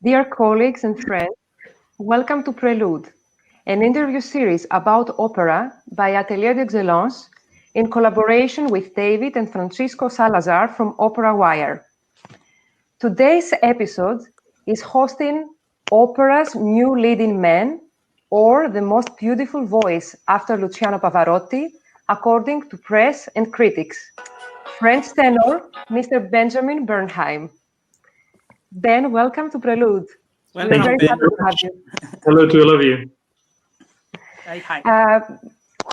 Dear colleagues and friends, welcome to Prelude, an interview series about opera by Atelier d'Excellence in collaboration with David and Francisco Salazar from Operawire. Today's episode is hosting opera's new leading man, or the most beautiful voice after Luciano Pavarotti, according to press and critics. French tenor, Mr. Benjamin Bernheim. Ben, welcome to Prelude. Welcome. We're very happy to have you. Hello to all of you. Hi.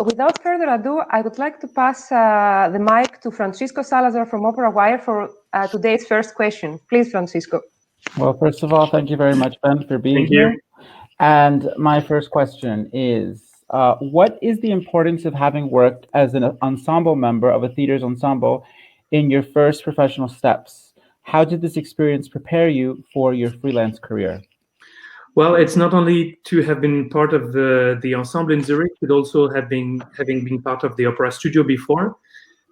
Without further ado, I would like to pass the mic to Francisco Salazar from Operawire for today's first question. Please, Francisco. Well, first of all, thank you very much, Ben, for being here. And my first question is, what is the importance of having worked as an ensemble member of a theater's ensemble in your first professional steps? How did this experience prepare you for your freelance career? Well, it's not only to have been part of the ensemble in Zurich, but also having been part of the opera studio before.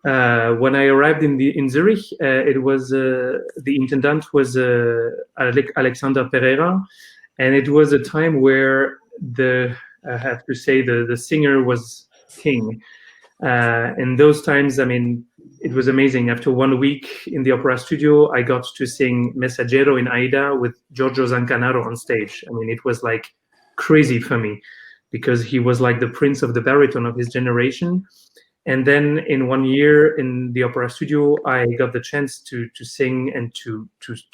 When I arrived in Zurich, it was the intendant was Alexander Pereira, and it was a time where I have to say the singer was king. In those times, I mean, it was amazing. After 1 week in the opera studio, I got to sing Messaggero in AdE with Giorgio Zancanaro on stage. I mean, it was like crazy for me because he was like the prince of the baritone of his generation. And then in 1 year in the opera studio, I got the chance to sing and to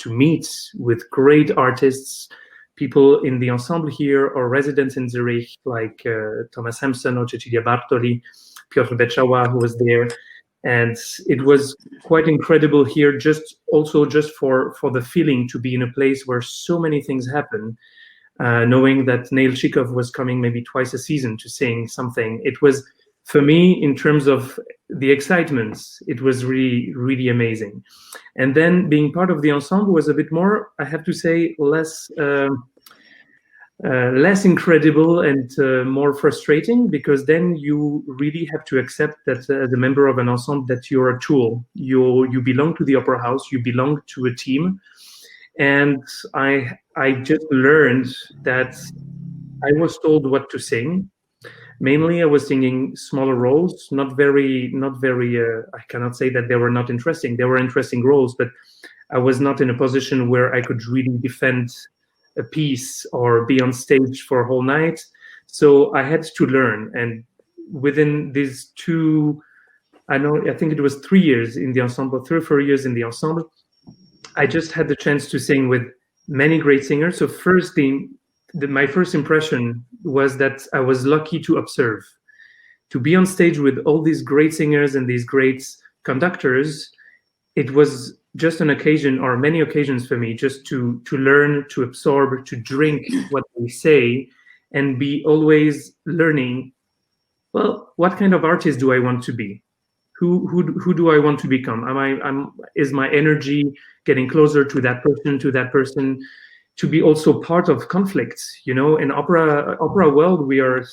meet with great artists, people in the ensemble here or residents in Zurich, like Thomas Hampson or Cecilia Bartoli, Piotr Beczawa, who was there. And it was quite incredible here, just for the feeling to be in a place where so many things happen, knowing that Neil Chikov was coming maybe twice a season to sing something. It was, for me, in terms of the excitement, it was really, really amazing. And then being part of the ensemble was a bit more, I have to say, less incredible and more frustrating, because then you really have to accept that as a member of an ensemble that you're a tool. You belong to the opera house, you belong to a team. And I just learned that I was told what to sing. Mainly, I was singing smaller roles, not very. I cannot say that they were not interesting. They were interesting roles, but I was not in a position where I could really defend a piece or be on stage for a whole night. So I had to learn. And within these I think it was 3 years in the ensemble, 3 or 4 years in the ensemble, I just had the chance to sing with many great singers. So first my first impression was that I was lucky to observe. To be on stage with all these great singers and these great conductors, it was just an occasion, or many occasions for me, just to learn, to absorb, to drink what they say, and be always learning, well, what kind of artist do I want to be? Who do I want to become? Is my energy getting closer to that person, to be also part of conflicts? You know, in opera world, we are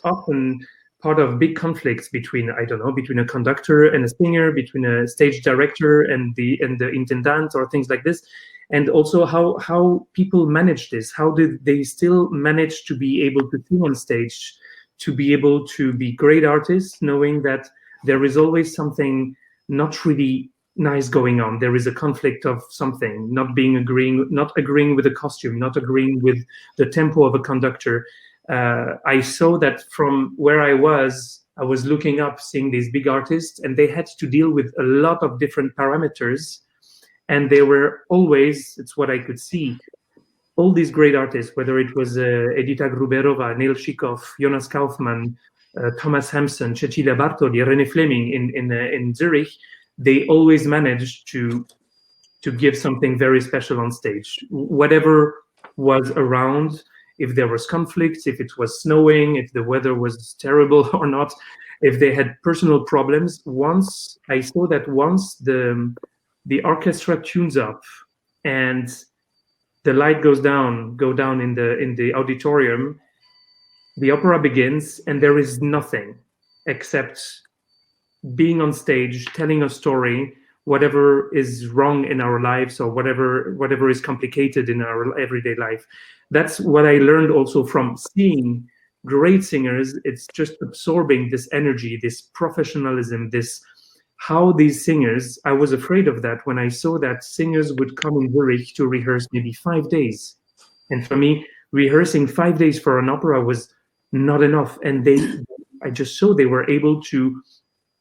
often part of big conflicts between a conductor and a singer, between a stage director and the intendant, or things like this. And also how people manage this. How did they still manage to be able to sing on stage, to be able to be great artists, knowing that there is always something not really nice going on. There is a conflict of something, not agreeing with the costume, not agreeing with the tempo of a conductor. I saw that from where I was looking up, seeing these big artists, and they had to deal with a lot of different parameters. And they were always, it's what I could see, all these great artists, whether it was Edita Gruberova, Neil Chikov, Jonas Kaufmann, Thomas Hampson, Cecilia Bartoli, René Fleming in Zurich, they always managed to give something very special on stage. Whatever was around, if there was conflicts, if it was snowing, if the weather was terrible or not, if they had personal problems. Once I saw that once the orchestra tunes up and the light go down in the auditorium, the opera begins, and there is nothing except being on stage, telling a story whatever is wrong in our lives or whatever is complicated in our everyday life. That's what I learned also from seeing great singers. It's just absorbing this energy, this professionalism, this how these singers, I was afraid of that when I saw that singers would come in Zurich to rehearse maybe 5 days. And for me, rehearsing 5 days for an opera was not enough. And I just saw they were able to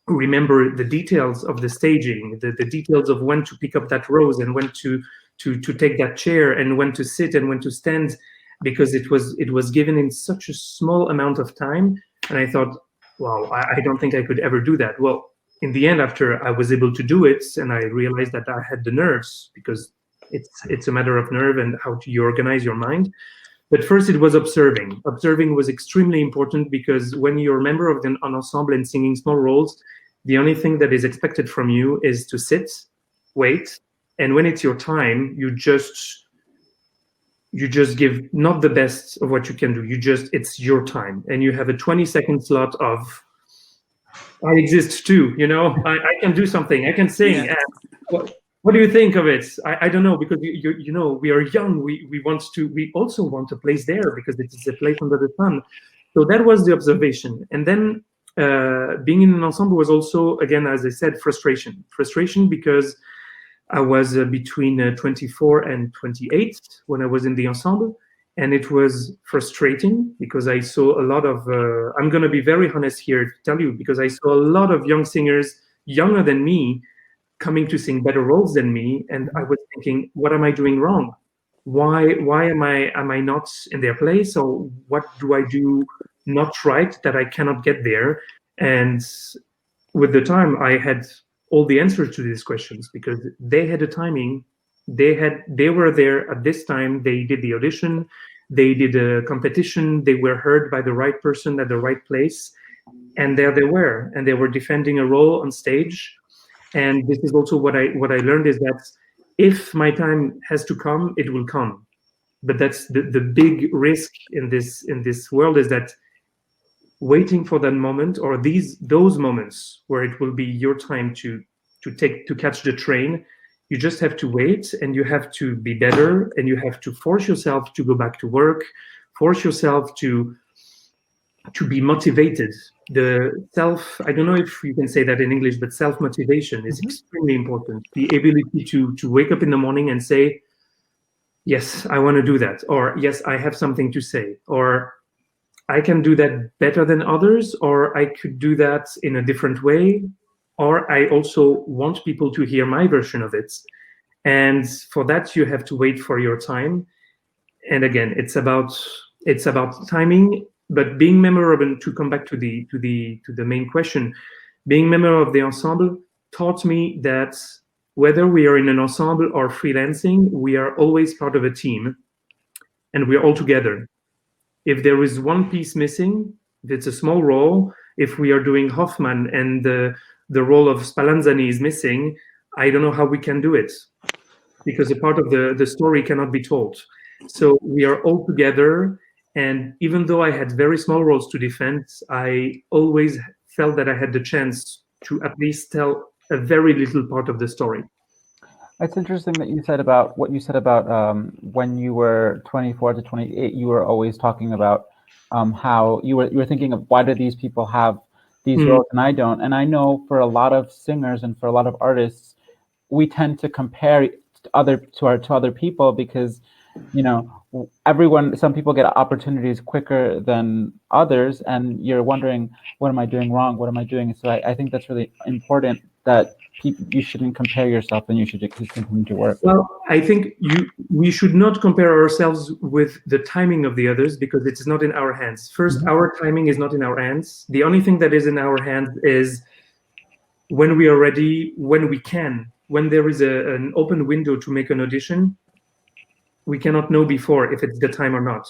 remember the details of the staging, the details of when to pick up that rose and when to take that chair and when to sit and when to stand, because it was given in such a small amount of time. And I thought, wow, I don't think I could ever do that. Well, in the end, after I was able to do it, and I realized that I had the nerves, because it's a matter of nerve and how you organize your mind. But first, it was observing. Observing was extremely important, because when you're a member of an ensemble and singing small roles, the only thing that is expected from you is to sit, wait, and when it's your time, you just give not the best of what you can do. It's your time, and you have a 20-second slot of, I exist too, I can do something, I can sing. Yeah. What do you think of it? I don't know, because we are young. We also want a place there because it is a place under the sun. So that was the observation. And then being in an ensemble was also, again, as I said, frustration. Frustration because I was between 24 and 28 when I was in the ensemble. And it was frustrating because I saw a lot of, I'm going to be very honest here to tell you, because I saw a lot of young singers, younger than me, coming to sing better roles than me. And I was thinking, what am I doing wrong? Why am I not in their place? Or what do I do not right that I cannot get there? And with the time, I had all the answers to these questions, because they had a timing. They were there at this time. They did the audition. They did a competition. They were heard by the right person at the right place. And there they were. And they were defending a role on stage. And this is also what I learned, is that if my time has to come, it will come. But that's the big risk in this world, is that waiting for that moment, or those moments where it will be your time to catch the train, you just have to wait, and you have to be better, and you have to force yourself to go back to work, force yourself to be motivated. I don't know if you can say that in English, but self-motivation is extremely important. The ability to wake up in the morning and say, yes, I want to do that, or yes, I have something to say, or I can do that better than others, or I could do that in a different way, or I also want people to hear my version of it. And for that, you have to wait for your time. And again, it's about timing. But being memorable, to come back to the main question, being member of the ensemble taught me that whether we are in an ensemble or freelancing, we are always part of a team, and we are all together. If there is one piece missing, if it's a small role, if we are doing Hoffmann and the role of Spallanzani is missing, I don't know how we can do it, because a part of the story cannot be told. So we are all together. And even though I had very small roles to defend, I always felt that I had the chance to at least tell a very little part of the story. It's interesting that you said about what you said about when you were 24 to 28, you were always talking about how you were thinking of, why do these people have these roles and I don't? And I know for a lot of singers and for a lot of artists, we tend to compare to other people, because some people get opportunities quicker than others, and you're wondering, what am I doing wrong? What am I doing? So I think that's really important, that you shouldn't compare yourself, and you should just continue to work. Well, I think we should not compare ourselves with the timing of the others, because it is not in our hands. First, our timing is not in our hands. The only thing that is in our hands is when we are ready, when we can, when there is an open window to make an audition. We cannot know before if it's the time or not.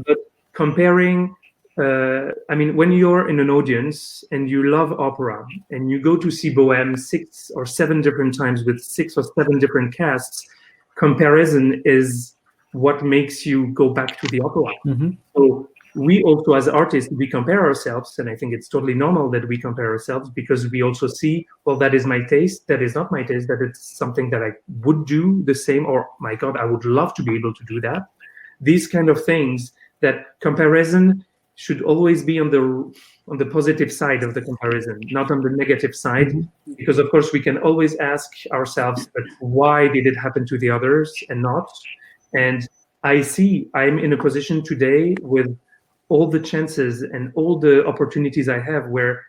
But comparing, when you're in an audience and you love opera and you go to see Bohème 6 or 7 different times with 6 or 7 different casts, comparison is what makes you go back to the opera. So we also, as artists, we compare ourselves, and I think it's totally normal that we compare ourselves, because we also see, well, that is my taste, that is not my taste, that it's something that I would do the same, or my God, I would love to be able to do that. These kind of things, that comparison should always be on the positive side of the comparison, not on the negative side, because of course we can always ask ourselves, but why did it happen to the others and not? And I see I'm in a position today with all the chances and all the opportunities I have, where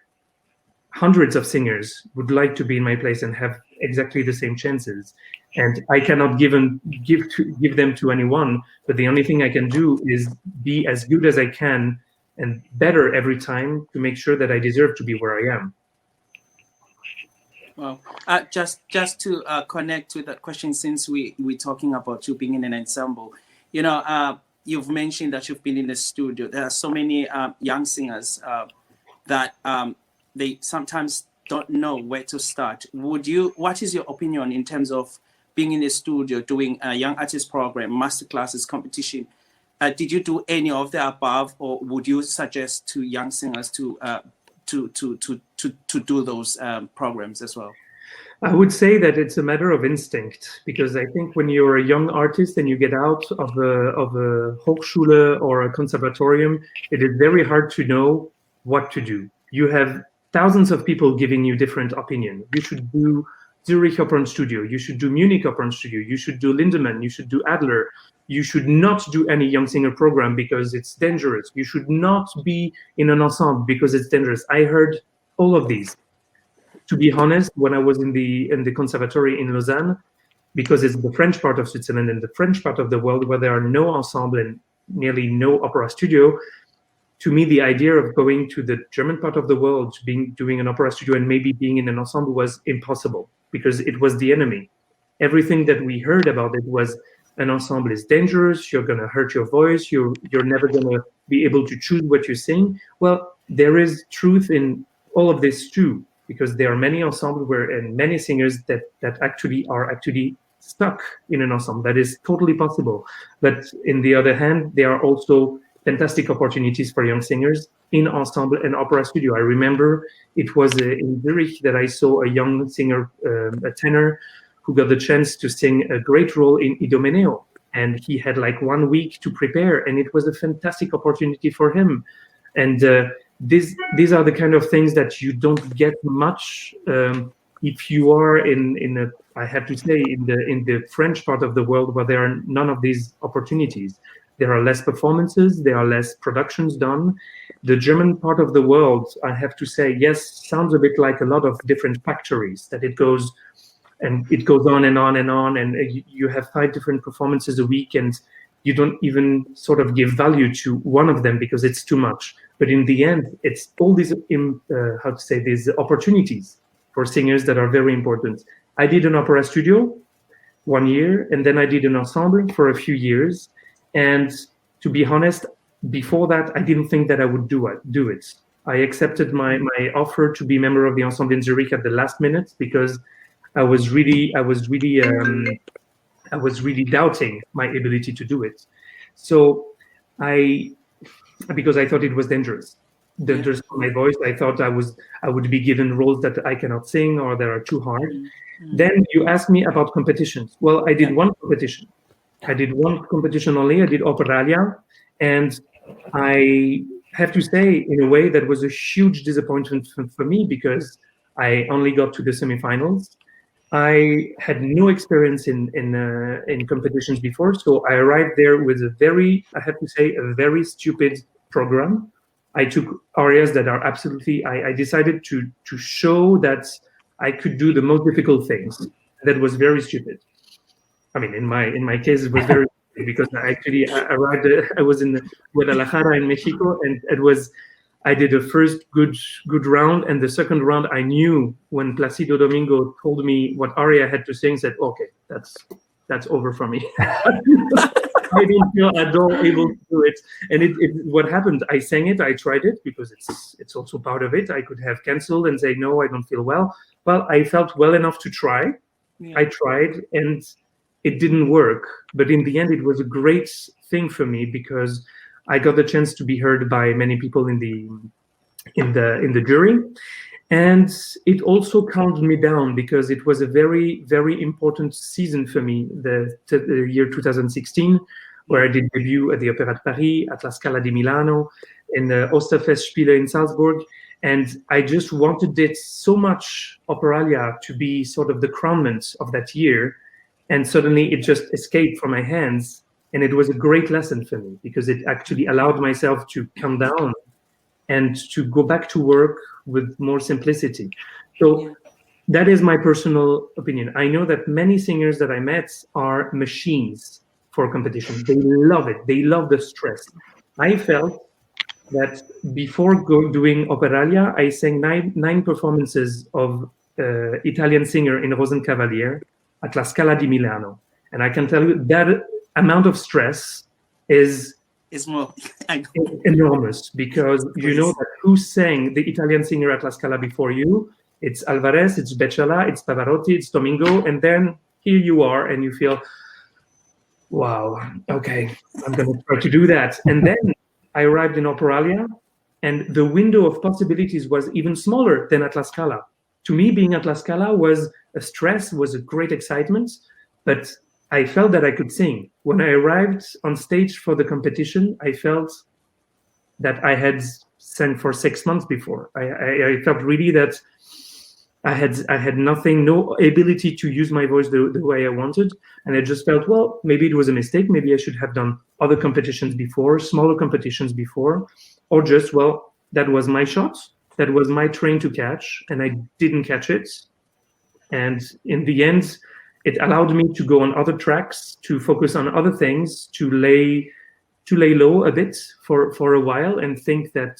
hundreds of singers would like to be in my place and have exactly the same chances. And I cannot give them to anyone, but the only thing I can do is be as good as I can and better every time to make sure that I deserve to be where I am. Well, just to connect with that question, since we're talking about you being in an ensemble, you know, you've mentioned that you've been in the studio. There are so many young singers that they sometimes don't know where to start. What is your opinion in terms of being in the studio, doing a young artist program, masterclasses, competition? Did you do any of the above, or would you suggest to young singers to do those programs as well? I would say that it's a matter of instinct, because I think when you're a young artist and you get out of a Hochschule or a conservatorium, it is very hard to know what to do. You have thousands of people giving you different opinions. You should do Zurich Opera Studio. You should do Munich Opera Studio. You should do Lindemann. You should do Adler. You should not do any young singer program because it's dangerous. You should not be in an ensemble because it's dangerous. I heard all of these. To be honest, when I was in the conservatory in Lausanne, because it's the French part of Switzerland and the French part of the world where there are no ensemble and nearly no opera studio, to me, the idea of going to the German part of the world, doing an opera studio and maybe being in an ensemble was impossible, because it was the enemy. Everything that we heard about it was an ensemble is dangerous, you're going to hurt your voice, you're never going to be able to choose what you sing. Well, there is truth in all of this too, because there are many ensembles and many singers that actually are stuck in an ensemble. That is totally possible. But in the other hand, there are also fantastic opportunities for young singers in ensemble and opera studio. I remember it was in Zurich that I saw a young singer, a tenor, who got the chance to sing a great role in Idomeneo. And he had like 1 week to prepare, and it was a fantastic opportunity for him. And these are the kind of things that you don't get much if you are in I have to say, in the French part of the world, where there are none of these opportunities. There are less performances, there are less productions done. The German part of the world, I have to say, yes, sounds a bit like a lot of different factories, that it goes on and on and on, and you have 5 different performances a week, and you don't even sort of give value to one of them because it's too much. But in the end, it's all these, these opportunities for singers that are very important. I did an opera studio 1 year, and then I did an ensemble for a few years. And to be honest, before that, I didn't think that I would do it. I accepted my offer to be member of the ensemble in Zurich at the last minute, because I was really doubting my ability to do it. So because I thought it was dangerous for my voice. I thought I would be given roles that I cannot sing or that are too hard. Mm-hmm. Then you asked me about competitions. Well, I did one competition. I did one competition only. I did Operawire, and I have to say, in a way, that was a huge disappointment for me, because I only got to the semifinals. I had no experience in competitions before, so I arrived there with a very stupid program. I took arias that are absolutely. I decided to show that I could do the most difficult things. That was very stupid. I mean, in my case, it was very because I arrived. I was in Guadalajara in Mexico, and I did a first good round, and the second round I knew when Placido Domingo told me what aria I had to sing. Said, okay, that's over for me. I didn't feel at all able to do it, and what happened? I sang it. I tried it because it's also part of it. I could have canceled and say no, I don't feel well. Well, I felt well enough to try. Yeah. I tried, and it didn't work, but in the end, it was a great thing for me, because I got the chance to be heard by many people in the jury. And it also calmed me down because it was a very, very important season for me, the year 2016, where I did debut at the Opéra de Paris, at La Scala di Milano, in the Osterfestspiele in Salzburg. And I just wanted it so much, Operalia, to be sort of the crownment of that year. And suddenly it just escaped from my hands. And it was a great lesson for me because it actually allowed myself to calm down and to go back to work with more simplicity. So that is my personal opinion. I know that many singers that I met are machines for competition. They love it. They love the stress. I felt that before doing Operalia, I sang nine performances of Italian singer in Rosenkavalier at La Scala di Milano. And I can tell you that amount of stress is more enormous, because you know that who sang the Italian singer at La Scala before you. It's Alvarez, it's Becciala, it's Pavarotti, it's Domingo, and then here you are and you feel, wow, okay, I'm going to try to do that. And then I arrived in Operalia, and the window of possibilities was even smaller than at La Scala. To me, being at La Scala was a stress, was a great excitement, but I felt that I could sing. When I arrived on stage for the competition, I felt that I had sang for 6 months before. I felt really that I had nothing, no ability to use my voice the way I wanted. And I just felt, well, maybe it was a mistake. Maybe I should have done other competitions before, smaller competitions before, or just, well, that was my shot. That was my train to catch, and I didn't catch it. And in the end, it allowed me to go on other tracks, to focus on other things, to lay low a bit for a while, and think that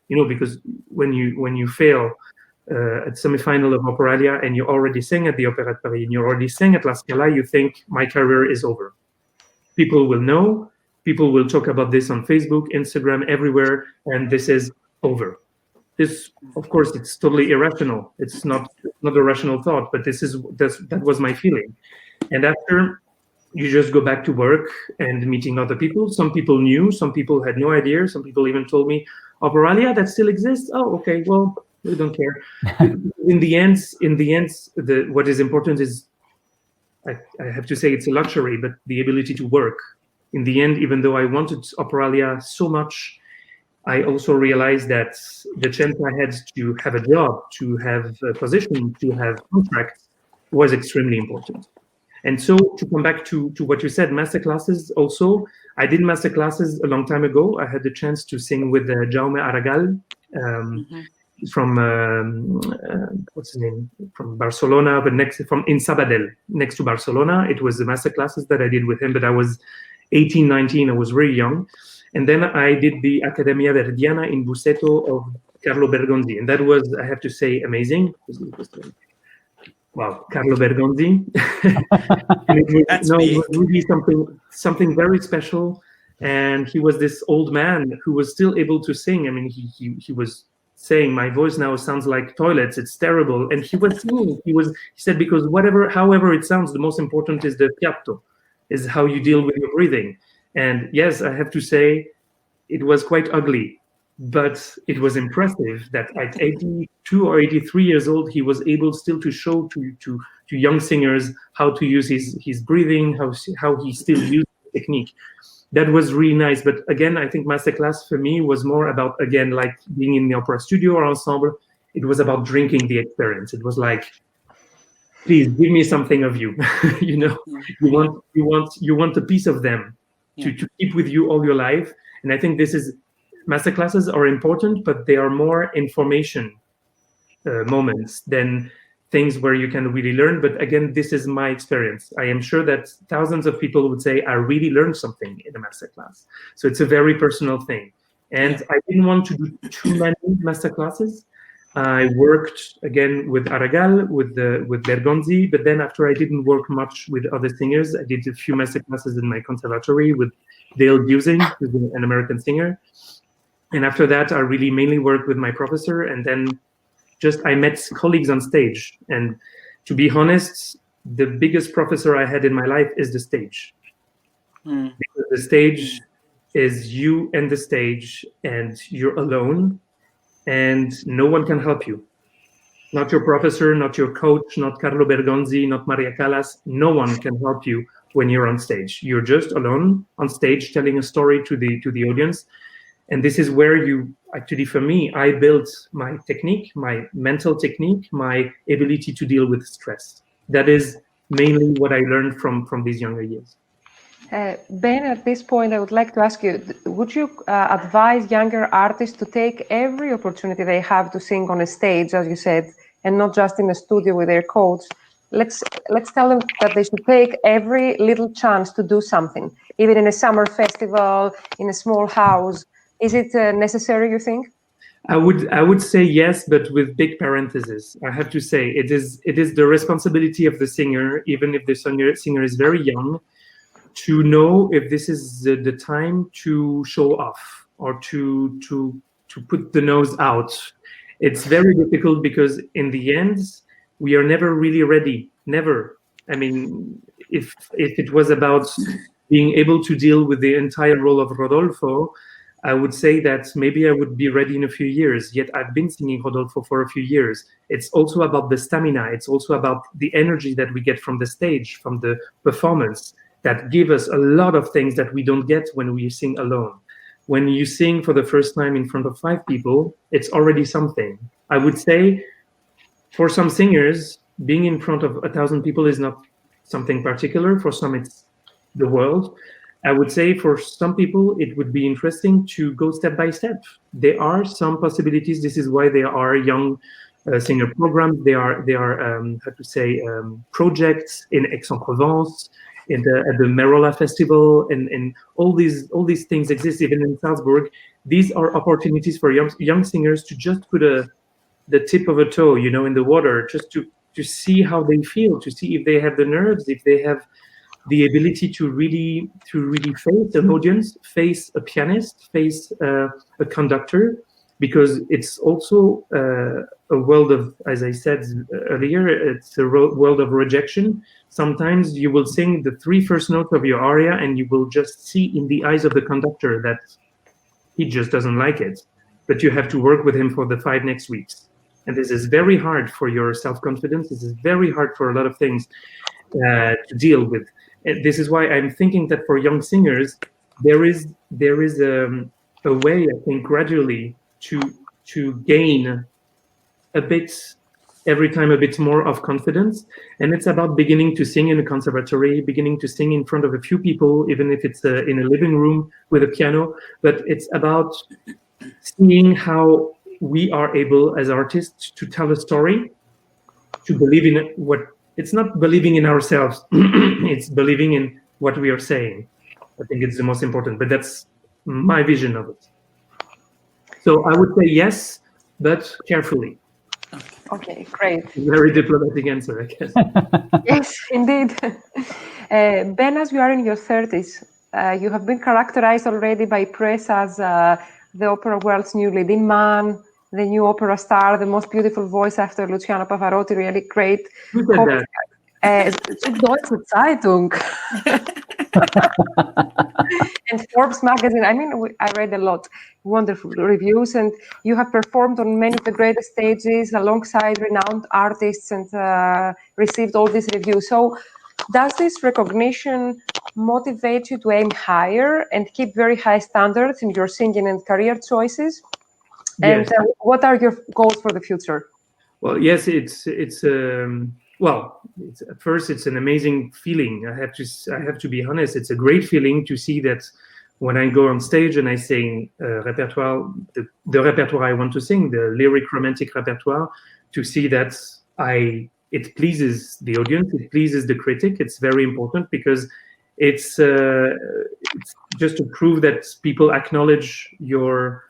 because when you fail at semi-final of Operalia and you already sang at the Opéra de Paris and you already sang at La Scala, you think my career is over. People will know, people will talk about this on Facebook, Instagram, everywhere, and this is over. This, of course, it's totally irrational. It's not a rational thought, but that was my feeling. And after, you just go back to work and meeting other people. Some people knew, some people had no idea. Some people even told me, Operalia, that still exists? Oh, okay, well, we don't care. In the end, what is important is, I have to say it's a luxury, but the ability to work. In the end, even though I wanted Operalia so much, I also realized that the chance I had to have a job, to have a position, to have contracts was extremely important. And so to come back to what you said, masterclasses also, I did masterclasses a long time ago. I had the chance to sing with Jaume Aragal from, what's his name, from Barcelona, but in Sabadell, next to Barcelona. It was the masterclasses that I did with him, but I was 18, 19, I was very young. And then I did the Accademia Verdiana in Busseto of Carlo Bergonzi. And that was, I have to say, amazing. Wow, Carlo Bergonzi. It was really something very special. And he was this old man who was still able to sing. I mean, he was saying, my voice now sounds like toilets, it's terrible. And he was singing. He said, because however it sounds, the most important is the fiato, is how you deal with your breathing. And yes, I have to say, it was quite ugly, but it was impressive that at 82 or 83 years old, he was able still to show to young singers how to use his breathing, how he still used the technique. That was really nice. But again, I think masterclass for me was more about, again, like being in the opera studio or ensemble. It was about drinking the experience. It was like, please give me something of you. You want a piece of them. To keep with you all your life. And I think masterclasses are important, but they are more information moments than things where you can really learn. But again, this is my experience. I am sure that thousands of people would say, I really learned something in a masterclass. So it's a very personal thing. And I didn't want to do too many masterclasses. I worked again with Aragal, with Bergonzi, but then after I didn't work much with other singers, I did a few masterclasses in my conservatory with Dale Busing, who's an American singer. And after that, I really mainly worked with my professor, and then I met colleagues on stage. And to be honest, the biggest professor I had in my life is the stage. Because the stage is you and the stage, and you're alone, and no one can help you. Not your professor, not your coach, not Carlo Bergonzi, not Maria Callas. No one can help you when you're on stage. You're just alone on stage telling a story to the audience. And this is where you, actually, for me, I built my technique, my mental technique, my ability to deal with stress. That is mainly what I learned from these younger years. Ben, at this point, I would like to ask you, would you advise younger artists to take every opportunity they have to sing on a stage, as you said, and not just in a studio with their coach? Let's tell them that they should take every little chance to do something, even in a summer festival, in a small house. Is it necessary, you think? I would say yes, but with big parentheses. I have to say it is the responsibility of the singer, even if the singer is very young, to know if this is the time to show off or to put the nose out. It's very difficult because in the end, we are never really ready. Never. I mean, if it was about being able to deal with the entire role of Rodolfo, I would say that maybe I would be ready in a few years, yet I've been singing Rodolfo for a few years. It's also about the stamina. It's also about the energy that we get from the stage, from the performance, that give us a lot of things that we don't get when we sing alone. When you sing for the first time in front of 5 people, it's already something. I would say for some singers, being in front of 1,000 people is not something particular. For some, it's the world. I would say for some people, it would be interesting to go step by step. There are some possibilities. This is why there are young singer programs. There are how to say, projects in Aix-en-Provence, at the Merola Festival, and all these things exist even in Salzburg. These are opportunities for young singers to just put the tip of a toe, in the water, just to see how they feel, to see if they have the nerves, if they have the ability to really face an audience, face a pianist, face a conductor, because it's also a world of, as I said earlier, it's a world of rejection. Sometimes you will sing the 3 first notes of your aria and you will just see in the eyes of the conductor that he just doesn't like it, but you have to work with him for the 5 next weeks. And this is very hard for your self-confidence. This is very hard for a lot of things to deal with. And this is why I'm thinking that for young singers, there is a way, I think, gradually to gain a bit, every time a bit more of confidence. And it's about beginning to sing in a conservatory, beginning to sing in front of a few people, even if it's in a living room with a piano. But it's about seeing how we are able as artists to tell a story, to believe in what, it's not believing in ourselves, it's believing in what we are saying. I think it's the most important, but that's my vision of it. So I would say yes, but carefully. Okay, great. Very diplomatic answer, I guess. Yes, indeed. Ben, as you are in your 30s, you have been characterized already by press as the opera world's new leading man, the new opera star, the most beautiful voice after Luciano Pavarotti, really great. Who said that? Süddeutsche Zeitung. And Forbes magazine. I mean, I read a lot, wonderful reviews, and you have performed on many of the greatest stages alongside renowned artists and received all these reviews. So does this recognition motivate you to aim higher and keep very high standards in your singing and career choices? Yes. And what are your goals for the future? Well, yes, well, at first it's an amazing feeling. I have to be honest. It's a great feeling to see that when I go on stage and I sing repertoire, the repertoire I want to sing, the lyric romantic repertoire, to see that it pleases the audience, it pleases the critic. It's very important because it's just to prove that people acknowledge your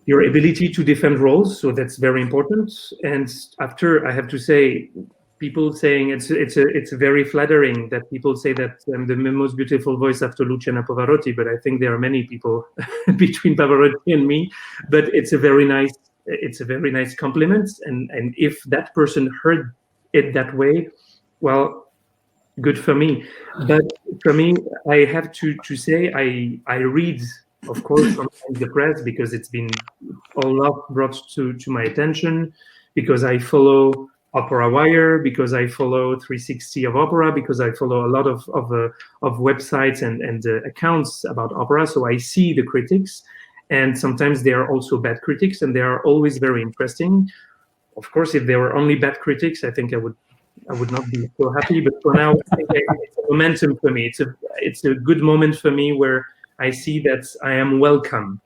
ability to defend roles, so that's very important. And after, I have to say, people saying it's very flattering that people say that I'm the most beautiful voice after Luciano Pavarotti, but I think there are many people between Pavarotti and me. But it's a very nice compliment, and if that person heard it that way, well, good for me. But for me, I have to say I read, of course, sometimes the press because it's been a lot brought to my attention, because I follow Operawire, because I follow 360 of opera, because I follow a lot of websites and accounts about opera. So I see the critics, and sometimes they are also bad critics, and they are always very interesting. Of course, if there were only bad critics, I think I would not be so happy. But for now, I think it's a momentum for me. It's a good moment for me where I see that I am welcome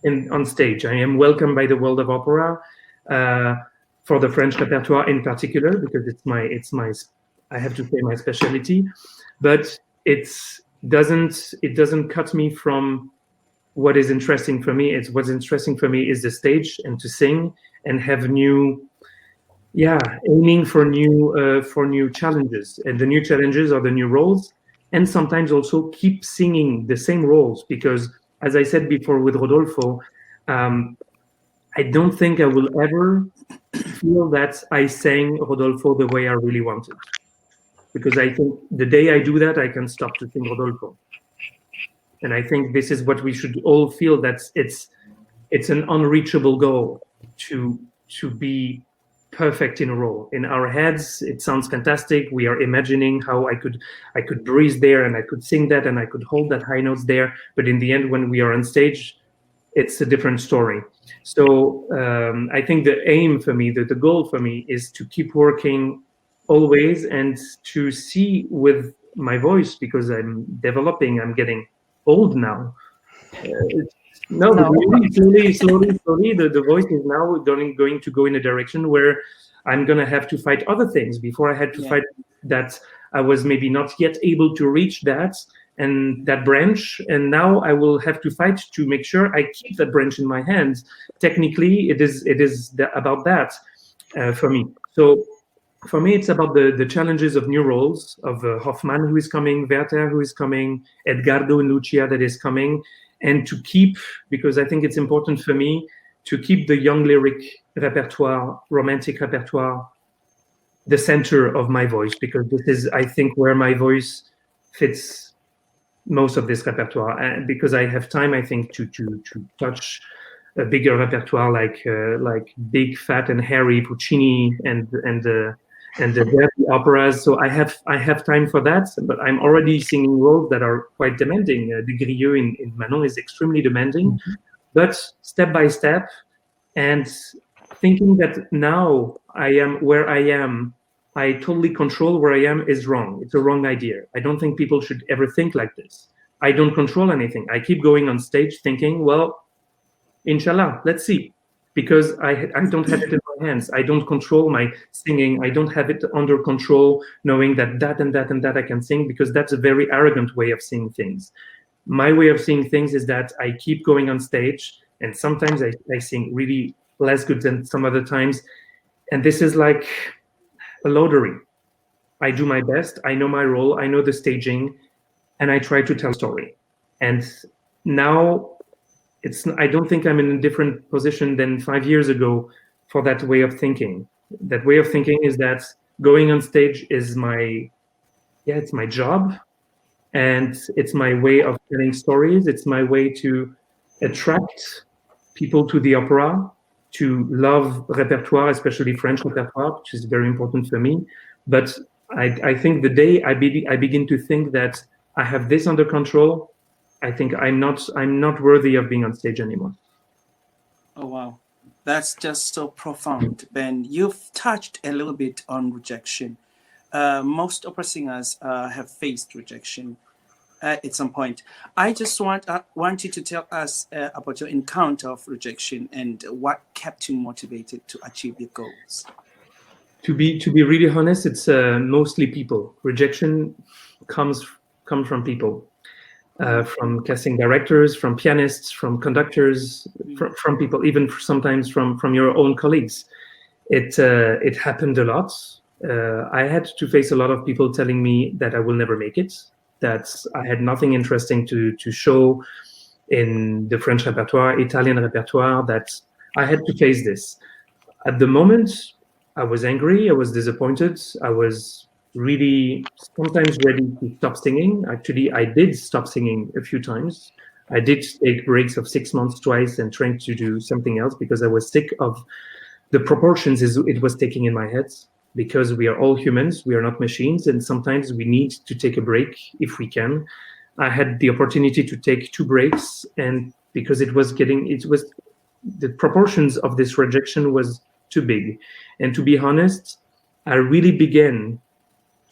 on stage. I am welcomed by the world of opera, for the French repertoire in particular, because it's my I have to say my specialty. But it doesn't cut me from what is interesting for me. What's interesting for me is the stage and to sing and have aiming for new challenges, and the new challenges are the new roles, and sometimes also keep singing the same roles, because as I said before with Rodolfo, I don't think I will ever feel that I sang Rodolfo the way I really wanted, because I think the day I do that, I can stop to sing Rodolfo. And I think this is what we should all feel, that it's an unreachable goal to be perfect in a role. In our heads, it sounds fantastic. We are imagining how I could breathe there, and I could sing that, and I could hold that high notes there. But in the end, when we are on stage, it's a different story. So I think the aim for me, the goal for me, is to keep working always, and to see with my voice, because I'm developing, I'm getting old now. But really, slowly, the voice is now going to go in a direction where I'm going to have to fight other things. Before I had to fight that I was maybe not yet able to reach that and that branch, and now I will have to fight to make sure I keep that branch in my hands. Technically, it is about that for me. So for me, it's about the challenges of new roles, of Hoffmann, who is coming, Werther, who is coming, Edgardo and Lucia, that is coming, and to keep, because I think it's important for me to keep the young lyric repertoire, romantic repertoire, the center of my voice, because this is, I think, where my voice fits most of this repertoire. And because I have time, I think, to touch a bigger repertoire, like big, fat, and hairy Puccini and the Verdi operas. So I have time for that, but I'm already singing roles that are quite demanding. De Grieux in Manon is extremely demanding, but step by step, and thinking that now I am where I am, I totally control where I am, is wrong. It's a wrong idea. I don't think people should ever think like this. I don't control anything. I keep going on stage thinking, well, inshallah, let's see. Because I don't have it in my hands. I don't control my singing. I don't have it under control, knowing that and that and that I can sing, because that's a very arrogant way of seeing things. My way of seeing things is that I keep going on stage, and sometimes I sing really less good than some other times. And this is like a lottery. I do my best. I know my role. I know the staging, and I try to tell a story. And now, I don't think I'm in a different position than 5 years ago for that way of thinking. That way of thinking is that going on stage is it's my job, and it's my way of telling stories. It's my way to attract people to the opera, to love repertoire, especially French repertoire, which is very important for me. But I think the day I begin to think that I have this under control, I think I'm not worthy of being on stage anymore. Oh, wow. That's just so profound, Ben. You've touched a little bit on rejection. Most opera singers have faced rejection at some point. I just want you to tell us about your encounter of rejection and what kept you motivated to achieve your goals. To be really honest, it's mostly people. Rejection comes from people. From casting directors, from pianists, from conductors, from people, even sometimes from your own colleagues. It happened a lot. I had to face a lot of people telling me that I will never make it, that I had nothing interesting to show in the French repertoire, Italian repertoire, that I had to face this. At the moment, I was angry, I was disappointed, I was really sometimes ready to stop singing. Actually, I did stop singing a few times. I did take breaks of 6 months twice and trying to do something else because I was sick of the proportions it was taking in my head, because we are all humans, we are not machines, and sometimes we need to take a break if we can. I had the opportunity to take 2 breaks, and because the proportions of this rejection was too big. And to be honest, I really began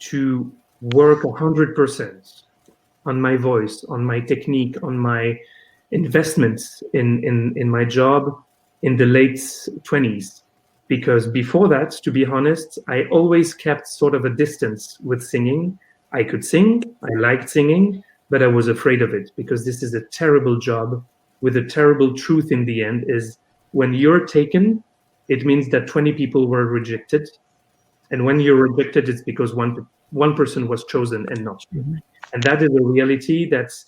to work 100% on my voice, on my technique, on my investments in my job in the late 20s. Because before that, to be honest, I always kept sort of a distance with singing. I could sing, I liked singing, but I was afraid of it because this is a terrible job with a terrible truth in the end is when you're taken, it means that 20 people were rejected. And when you're rejected, it's because one person was chosen and not you. Mm-hmm. And that is a reality that's,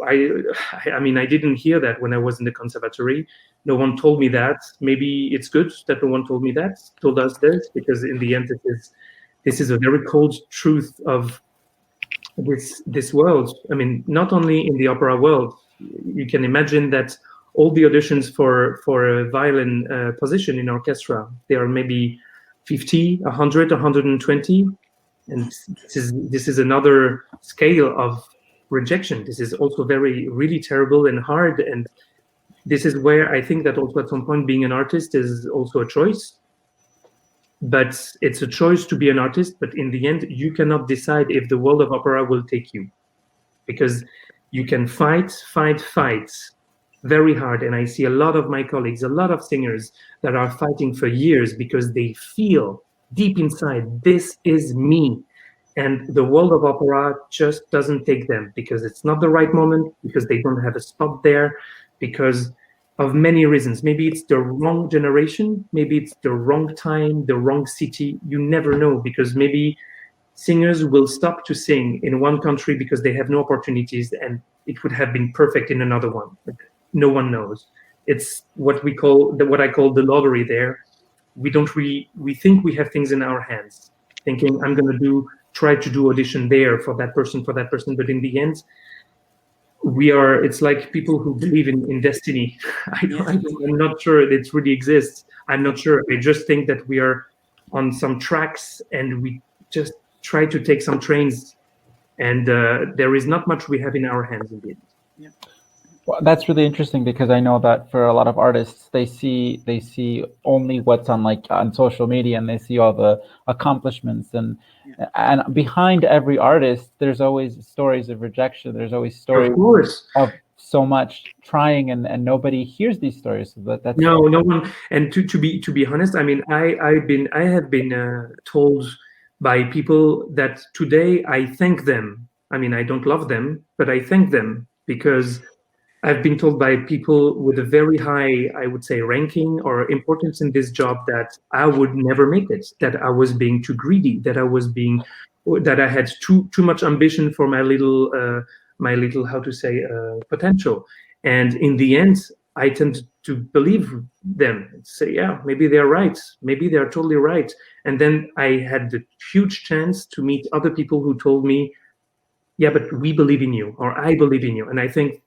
I mean, I didn't hear that when I was in the conservatory. No one told me that. Maybe it's good that no one told us this, because in the end, this is a very cold truth of this world. I mean, not only in the opera world, you can imagine that all the auditions for a violin position in orchestra, there are maybe 50, 100, 120. And this is another scale of rejection. This is also really terrible and hard. And this is where I think that also at some point being an artist is also a choice. But it's a choice to be an artist. But in the end, you cannot decide if the world of opera will take you. Because you can fight very hard. And I see a lot of my colleagues, a lot of singers that are fighting for years because they feel deep inside, this is me. And the world of opera just doesn't take them because it's not the right moment, because they don't have a spot there, because of many reasons. Maybe it's the wrong generation, maybe it's the wrong time, the wrong city. You never know, because maybe singers will stop to sing in one country because they have no opportunities, and it would have been perfect in another one. But no one knows. It's what I call the lottery there. We think we have things in our hands, thinking I'm going to try to do audition there for that person, but in the end, it's like people who believe in destiny. I'm not sure it really exists. I'm not sure. I just think that we are on some tracks and we just try to take some trains, and there is not much we have in our hands indeed. Yeah. Well, that's really interesting, because I know that for a lot of artists, they see only what's on social media, and they see all the accomplishments, and behind every artist, there's always stories of rejection. There's always stories of so much trying, and nobody hears these stories. So that's no one. And to be honest, I mean, I have been told by people that today I thank them. I mean, I don't love them, but I thank them, because I've been told by people with a very high, I would say, ranking or importance in this job that I would never make it, that I was being too greedy, that I had too much ambition for my little potential. And in the end, I tend to believe them, say, yeah, maybe they're right. Maybe they're totally right. And then I had the huge chance to meet other people who told me, yeah, but we believe in you, or I believe in you. And I think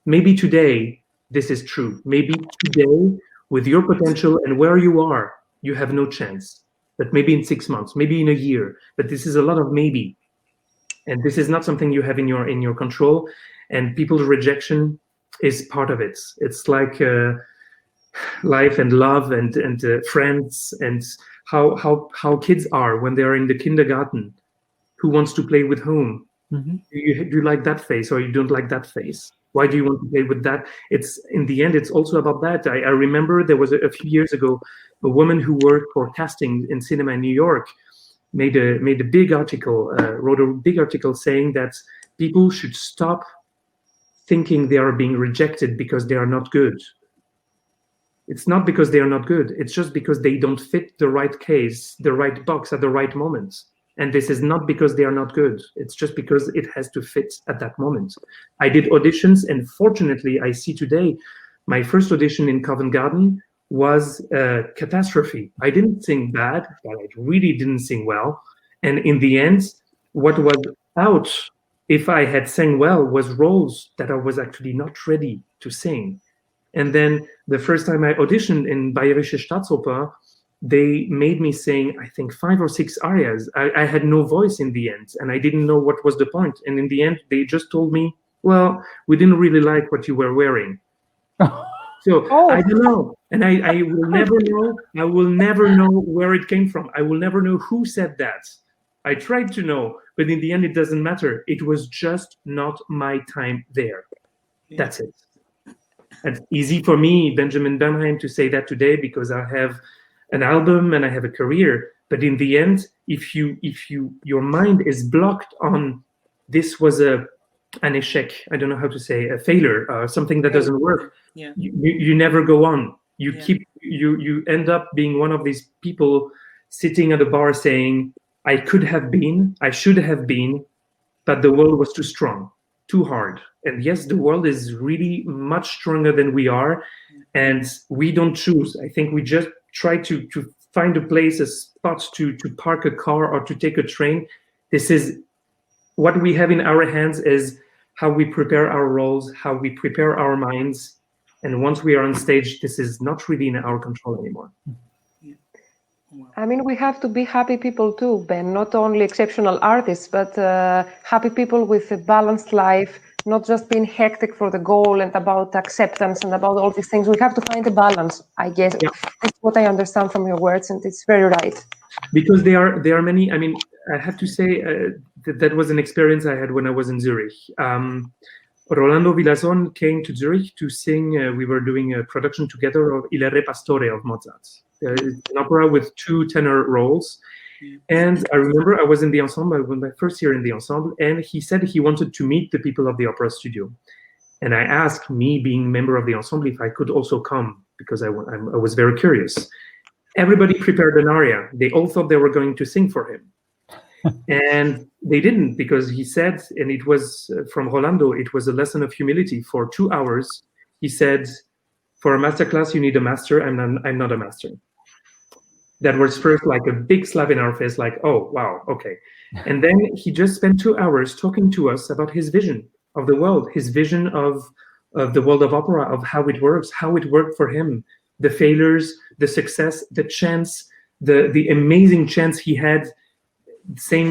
maybe today, this is true. Maybe today, with your potential and where you are, you have no chance. But maybe in 6 months, maybe in a year. But this is a lot of maybe. And this is not something you have in your control. And people's rejection is part of it. It's like life and love and friends, and how kids are when they are in the kindergarten. Who wants to play with whom? Mm-hmm. Do you like that face, or you don't like that face? Why do you want to play with that? It's in the end, it's also about that. I remember there was a few years ago, a woman who worked for casting in cinema in New York made a big article, wrote a big article saying that people should stop thinking they are being rejected because they are not good. It's not because they are not good. It's just because they don't fit the right case, the right box at the right moment. And this is not because they are not good. It's just because it has to fit at that moment. I did auditions, and fortunately, I see today, my first audition in Covent Garden was a catastrophe. I didn't sing bad, but I really didn't sing well. And in the end, what was out, if I had sang well, was roles that I was actually not ready to sing. And then the first time I auditioned in Bayerische Staatsoper, they made me sing, I think, 5 or 6 arias. I had no voice in the end, and I didn't know what was the point. And in the end, they just told me, well, we didn't really like what you were wearing. So I don't know. And I will never know. I will never know where it came from. I will never know who said that. I tried to know, but in the end, it doesn't matter. It was just not my time there. That's it. It's easy for me, Benjamin Bernheim, to say that today because I have an album and I have a career. But in the end, if your mind is blocked on this was an échec, I don't know how to say, a failure, something that doesn't work, you never go on. You end up being one of these people sitting at a bar saying, I could have been, I should have been, but the world was too strong, too hard. And yes, the world is really much stronger than we are, and we don't choose. I think we just try to find a place, a spot to park a car or to take a train. This is what we have in our hands, is how we prepare our roles, how we prepare our minds. And once we are on stage, this is not really in our control anymore. I mean, we have to be happy people too, Ben, not only exceptional artists, but happy people with a balanced life, not just being hectic for the goal and about acceptance and about all these things. We have to find a balance, I guess. Yeah. That's what I understand from your words, and it's very right. Because there are many, I mean, I have to say that was an experience I had when I was in Zurich. Rolando Villazón came to Zurich to sing. We were doing a production together of Il Re Pastore of Mozart. It's an opera with 2 tenor roles. And I remember I was in the ensemble, when my first year in the ensemble, and he said he wanted to meet the people of the opera studio. And I asked, me being member of the ensemble, if I could also come, because I was very curious. Everybody prepared an aria. They all thought they were going to sing for him. And they didn't, because he said, and it was from Rolando, it was a lesson of humility. For 2 hours, he said, for a master class, you need a master. I'm not a master. That was first like a big slap in our face, like, oh, wow, okay. And then he just spent 2 hours talking to us about his vision of the world, his vision of the world of opera, of how it works, how it worked for him, the failures, the success, the chance, the amazing chance he had. Same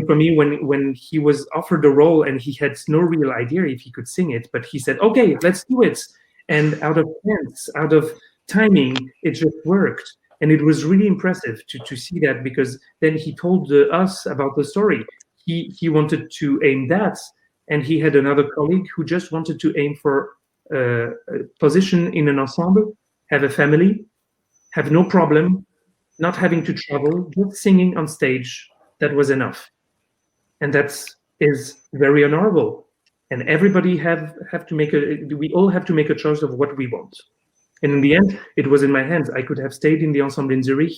for me when he was offered a role and he had no real idea if he could sing it, but he said, okay, let's do it. And out of chance, out of timing, it just worked. And it was really impressive to see that, because then he told us about the story. He wanted to aim that, and he had another colleague who just wanted to aim for a position in an ensemble, have a family, have no problem, not having to travel, just singing on stage. That was enough. And that is very honorable. And everybody have to make we all have to make a choice of what we want. And in the end, it was in my hands. I could have stayed in the ensemble in Zurich,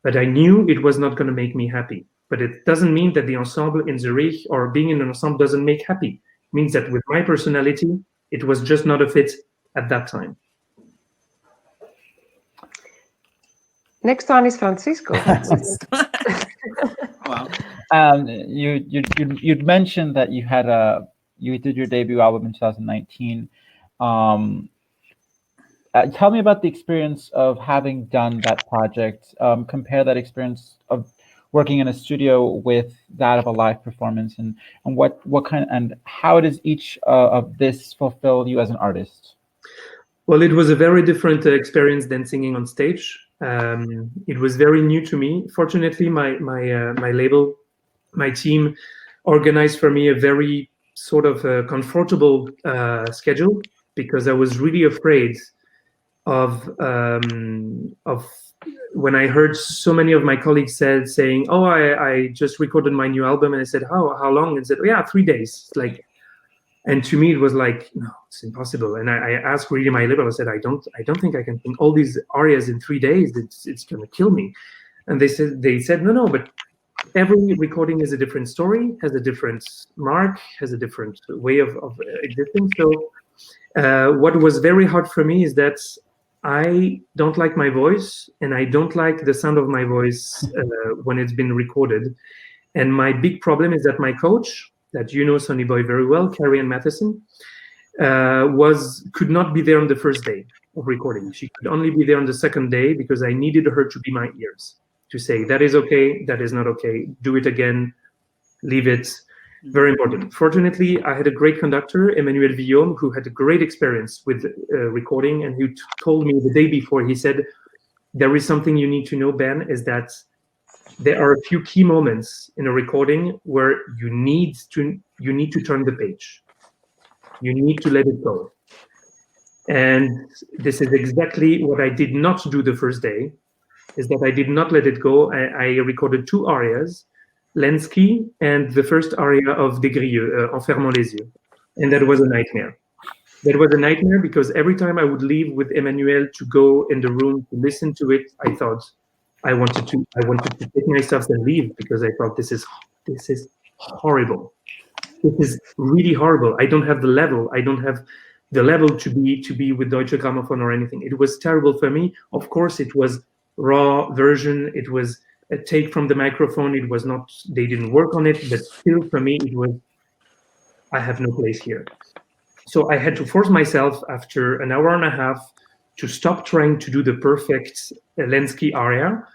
but I knew it was not going to make me happy. But it doesn't mean that the ensemble in Zurich or being in an ensemble doesn't make happy. It means that with my personality, it was just not a fit at that time. Next one is Francisco. Wow. You'd mentioned that you did your debut album in 2019. Tell me about the experience of having done that project. Compare that experience of working in a studio with that of a live performance, and what kind, and how does each of this fulfill you as an artist? Well, it was a very different experience than singing on stage. It was very new to me. Fortunately, my label, my team, organized for me a very sort of comfortable schedule, because I was really afraid of when I heard so many of my colleagues saying, "Oh, I just recorded my new album," and I said, "How long?" And said, "Oh, yeah, 3 days." Like, and to me it was like, no, it's impossible. And I asked really my label. I said, I don't think I can sing all these arias in 3 days. It's gonna kill me. And they said, no, but every recording is a different story, has a different mark, has a different way of existing. So what was very hard for me is that I don't like my voice, and I don't like the sound of my voice when it's been recorded. And my big problem is that my coach, that you know Sonny Boy very well, Carrie Ann Matheson, could not be there on the first day of recording. She could only be there on the second day because I needed her to be my ears, to say that is okay, that is not okay, do it again, leave it. Very important. Fortunately, I had a great conductor, Emmanuel Villaume, who had a great experience with recording, and who told me the day before, he said, there is something you need to know, Ben, is that there are a few key moments in a recording where you need to turn the page. You need to let it go. And this is exactly what I did not do the first day, is that I did not let it go. I recorded 2 arias, Lenski and the first aria of Desgrieux, En fermant les yeux. And that was a nightmare. That was a nightmare because every time I would leave with Emmanuel to go in the room to listen to it, I thought I wanted to take my stuff and leave because I thought this is horrible. This is really horrible. I don't have the level. I don't have the level to be with Deutsche Grammophon or anything. It was terrible for me. Of course, it was raw version. It was a take from the microphone. It was not, they didn't work on it, but still for me, it was, I have no place here. So I had to force myself after an hour and a half to stop trying to do the perfect Lenski aria,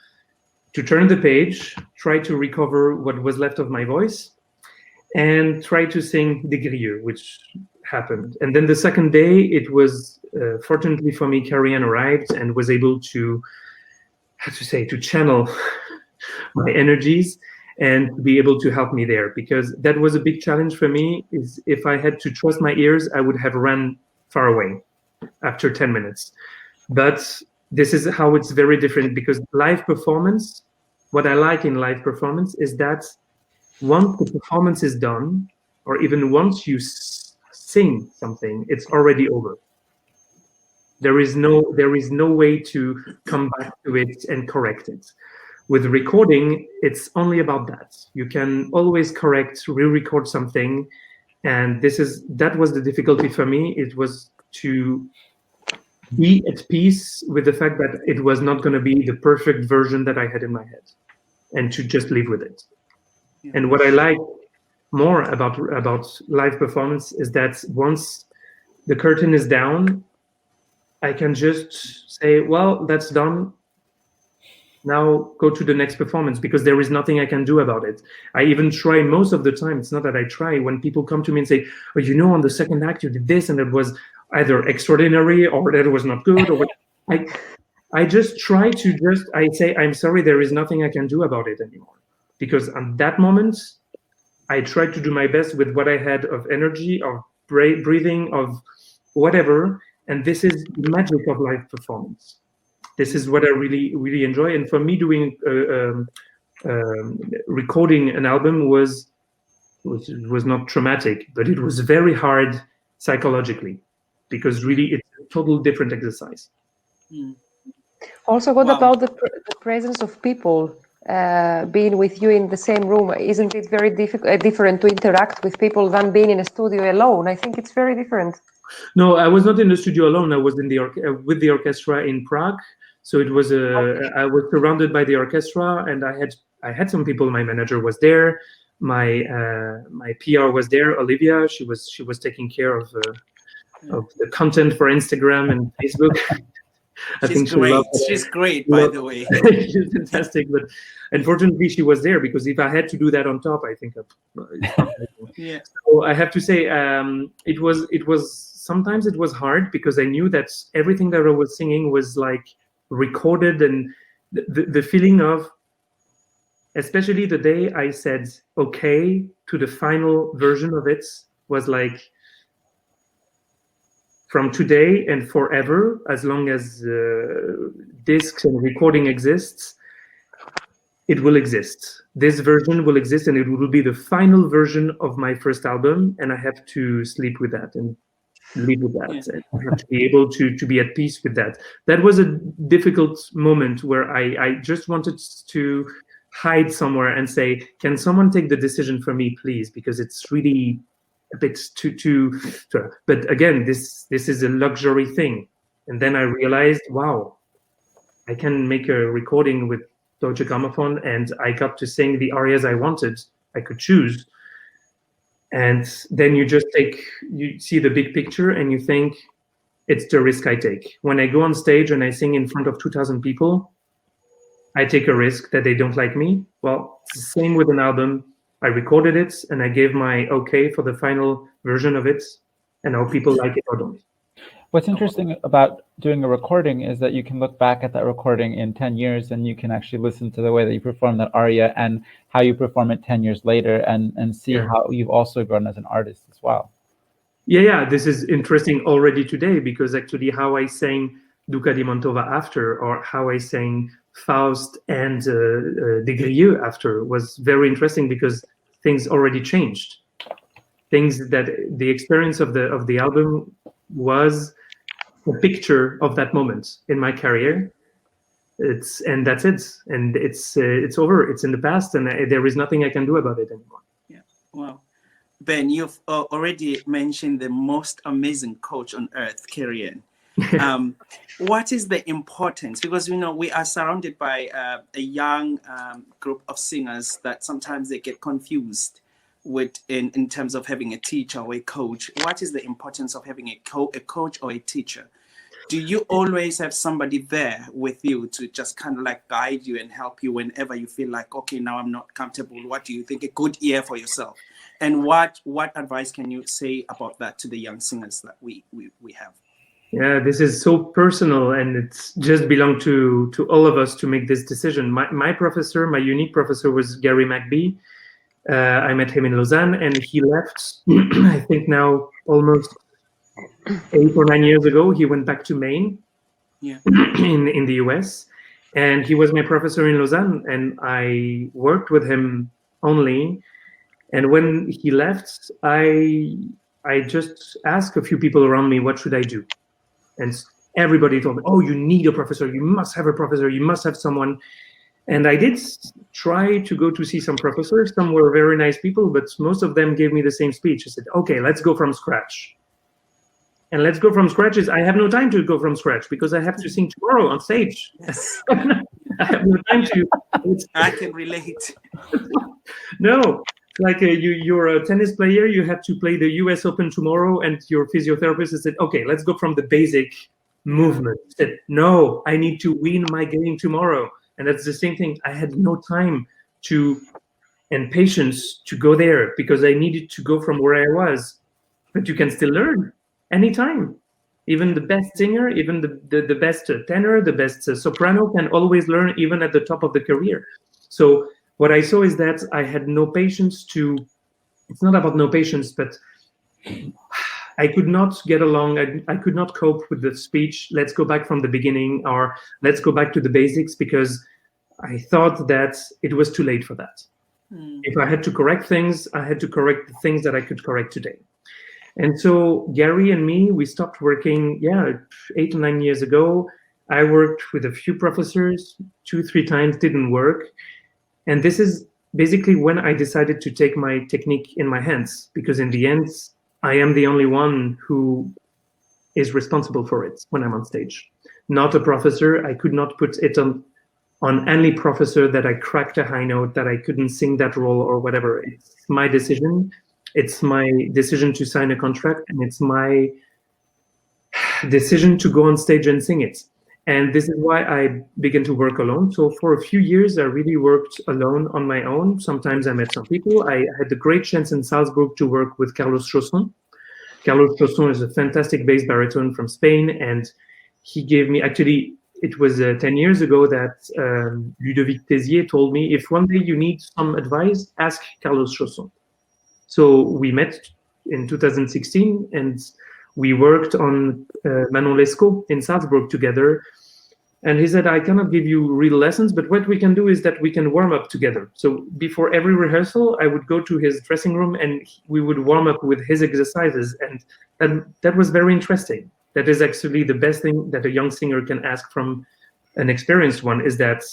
to turn the page, try to recover what was left of my voice, and try to sing Desgrieux, which happened. And then the second day, it was, fortunately for me, Carrie Ann arrived and was able to, to channel my energies and be able to help me there, because that was a big challenge for me. Is if I had to trust my ears, I would have run far away after 10 minutes. But this is how it's very different, because live performance, what I like in live performance is that once the performance is done, or even once you sing something, it's already over. There is no way to come back to it and correct it. With recording, it's only about that. You can always correct, re-record something, and that was the difficulty for me. It was to be at peace with the fact that it was not going to be the perfect version that I had in my head, and to just live with it. Yeah. And what I like more about live performance is that once the curtain is down, I can just say, well, that's done. Now go to the next performance, because there is nothing I can do about it. I even try most of the time. It's not that I try. When people come to me and say, oh, you know, on the second act you did this and it was either extraordinary or that it was not good, or what, I just try to I say, I'm sorry, there is nothing I can do about it anymore. Because at that moment, I tried to do my best with what I had of energy, of breathing, of whatever. And this is the magic of live performance. This is what I really, really enjoy. And for me, doing recording an album was not traumatic, but it was very hard psychologically, because really it's a total different exercise. Also, what about the presence of people being with you in the same room? Isn't it very different to interact with people than being in a studio alone? I think it's very different. No, I was not in the studio alone. I was in the with the orchestra in Prague. So it was I was surrounded by the orchestra, and I had some people. My manager was there, my PR was there, Olivia. She was taking care of the content for Instagram and Facebook. She's great, by the way. She's fantastic, but unfortunately she was there, because if I had to do that on top, I think yeah. So I have to say, it was sometimes it was hard, because I knew that everything that I was singing was like recorded, and the feeling of, especially the day I said okay to the final version of it, was like, from today and forever, as long as discs and recording exists, it will exist. This version will exist, and it will be the final version of my first album, and I have to sleep with that and live with that. Yeah. And I have to be able to be at peace with that. That was a difficult moment where I just wanted to hide somewhere and say, can someone take the decision for me, please? Because it's really a bit too but again, this is a luxury thing. And then I realized, wow, I can make a recording with Deutsche Grammophon, and I got to sing the arias I wanted. I could choose. And then you see the big picture and you think, it's the risk I take. When I go on stage and I sing in front of 2,000 people, I take a risk that they don't like me. Well, it's the same with an album. I recorded it and I gave my okay for the final version of it, and how people like it or don't. What's interesting about doing a recording is that you can look back at that recording in 10 years and you can actually listen to the way that you perform that aria and how you perform it 10 years later and see how you've also grown as an artist as well. Yeah, this is interesting already today, because actually how I sang Duca di Mantova after, or how I sang Faust and Des Grieux after, was very interesting, because things already changed. Things that the experience of the album was a picture of that moment in my career. And that's it. And it's over. It's in the past, and there is nothing I can do about it anymore. Yeah. Wow. Ben, you've already mentioned the most amazing coach on earth, Kerian. What is the importance? Because we are surrounded by a young group of singers that sometimes they get confused with in terms of having a teacher or a coach. What is the importance of having a coach or a teacher? Do you always have somebody there with you to just kind of like guide you and help you whenever you feel like, okay, now I'm not comfortable? What do you think a good ear for yourself? And what advice can you say about that to the young singers that we have? Yeah, this is so personal, and it's just belong to all of us to make this decision. My professor, my unique professor, was Gary McBee. I met him in Lausanne, and he left, I think now almost 8 or 9 years ago. He went back to Maine, in the US, and he was my professor in Lausanne, and I worked with him only. And when he left, I just asked a few people around me, what should I do? And everybody told me, oh, you need a professor. You must have a professor. You must have someone. And I did try to go to see some professors. Some were very nice people, but most of them gave me the same speech. I said, okay, let's go from scratch. And let's go from scratch is I have no time to go from scratch, because I have to sing tomorrow on stage. Yes. I have no time to. I can relate. No. Like you're a tennis player, you have to play the US Open tomorrow, and your physiotherapist said, okay, let's go from the basic movement. I said, no, I need to win my game tomorrow. And that's the same thing. I had no time and patience to go there, because I needed to go from where I was. But you can still learn anytime. Even the best singer, even the best tenor, the best soprano can always learn, even at the top of the career. So what I saw is that I had no patience it's not about no patience, but I could not get along. I could not cope with the speech. Let's go back from the beginning, or let's go back to the basics, because I thought that it was too late for that. If I had to correct things, I had to correct the things that I could correct today. And so Gary and me, we stopped working, 8 or 9 years ago. I worked with a few professors, 2-3 times, didn't work. And this is basically when I decided to take my technique in my hands, because in the end, I am the only one who is responsible for it when I'm on stage. Not a professor. I could not put it on any professor that I cracked a high note, that I couldn't sing that role or whatever. It's my decision. It's my decision to sign a contract, and it's my decision to go on stage and sing it. And this is why I began to work alone. So for a few years, I really worked alone on my own. Sometimes I met some people. I had the great chance in Salzburg to work with Carlos Chausson. Carlos Chausson is a fantastic bass baritone from Spain. And he gave me, actually, it was 10 years ago that Ludovic Tézier told me, if one day you need some advice, ask Carlos Chausson. So we met in 2016, and we worked on Manon Lescaut in Salzburg together. And he said, I cannot give you real lessons, but what we can do is that we can warm up together. So before every rehearsal, I would go to his dressing room and we would warm up with his exercises. And that was very interesting. That is actually the best thing that a young singer can ask from an experienced one, is that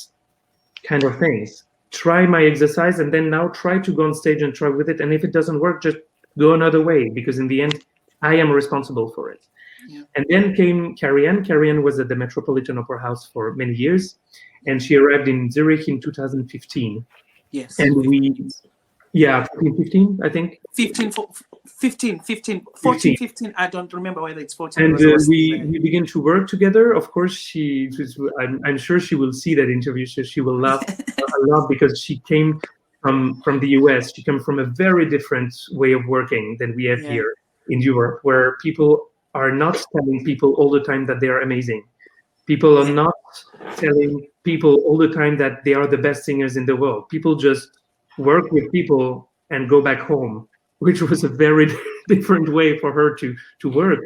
kind of things. Try my exercise, and then now try to go on stage and try with it. And if it doesn't work, just go another way, because in the end, I am responsible for it. Yeah. And then came Carrie-Anne. Carrie-Anne was at the Metropolitan Opera House for many years, and she arrived in Zurich in 2015. Yes. And 15, I think. 15, 14, 15. I don't remember whether it's 14. And we begin to work together. Of course, I'm sure she will see that interview, so she will laugh a lot, because she came from the US. She comes from a very different way of working than we have here in Europe, where people are not telling people all the time that they are amazing. People are not telling people all the time that they are the best singers in the world. People just work with people and go back home, which was a very different way for her to work.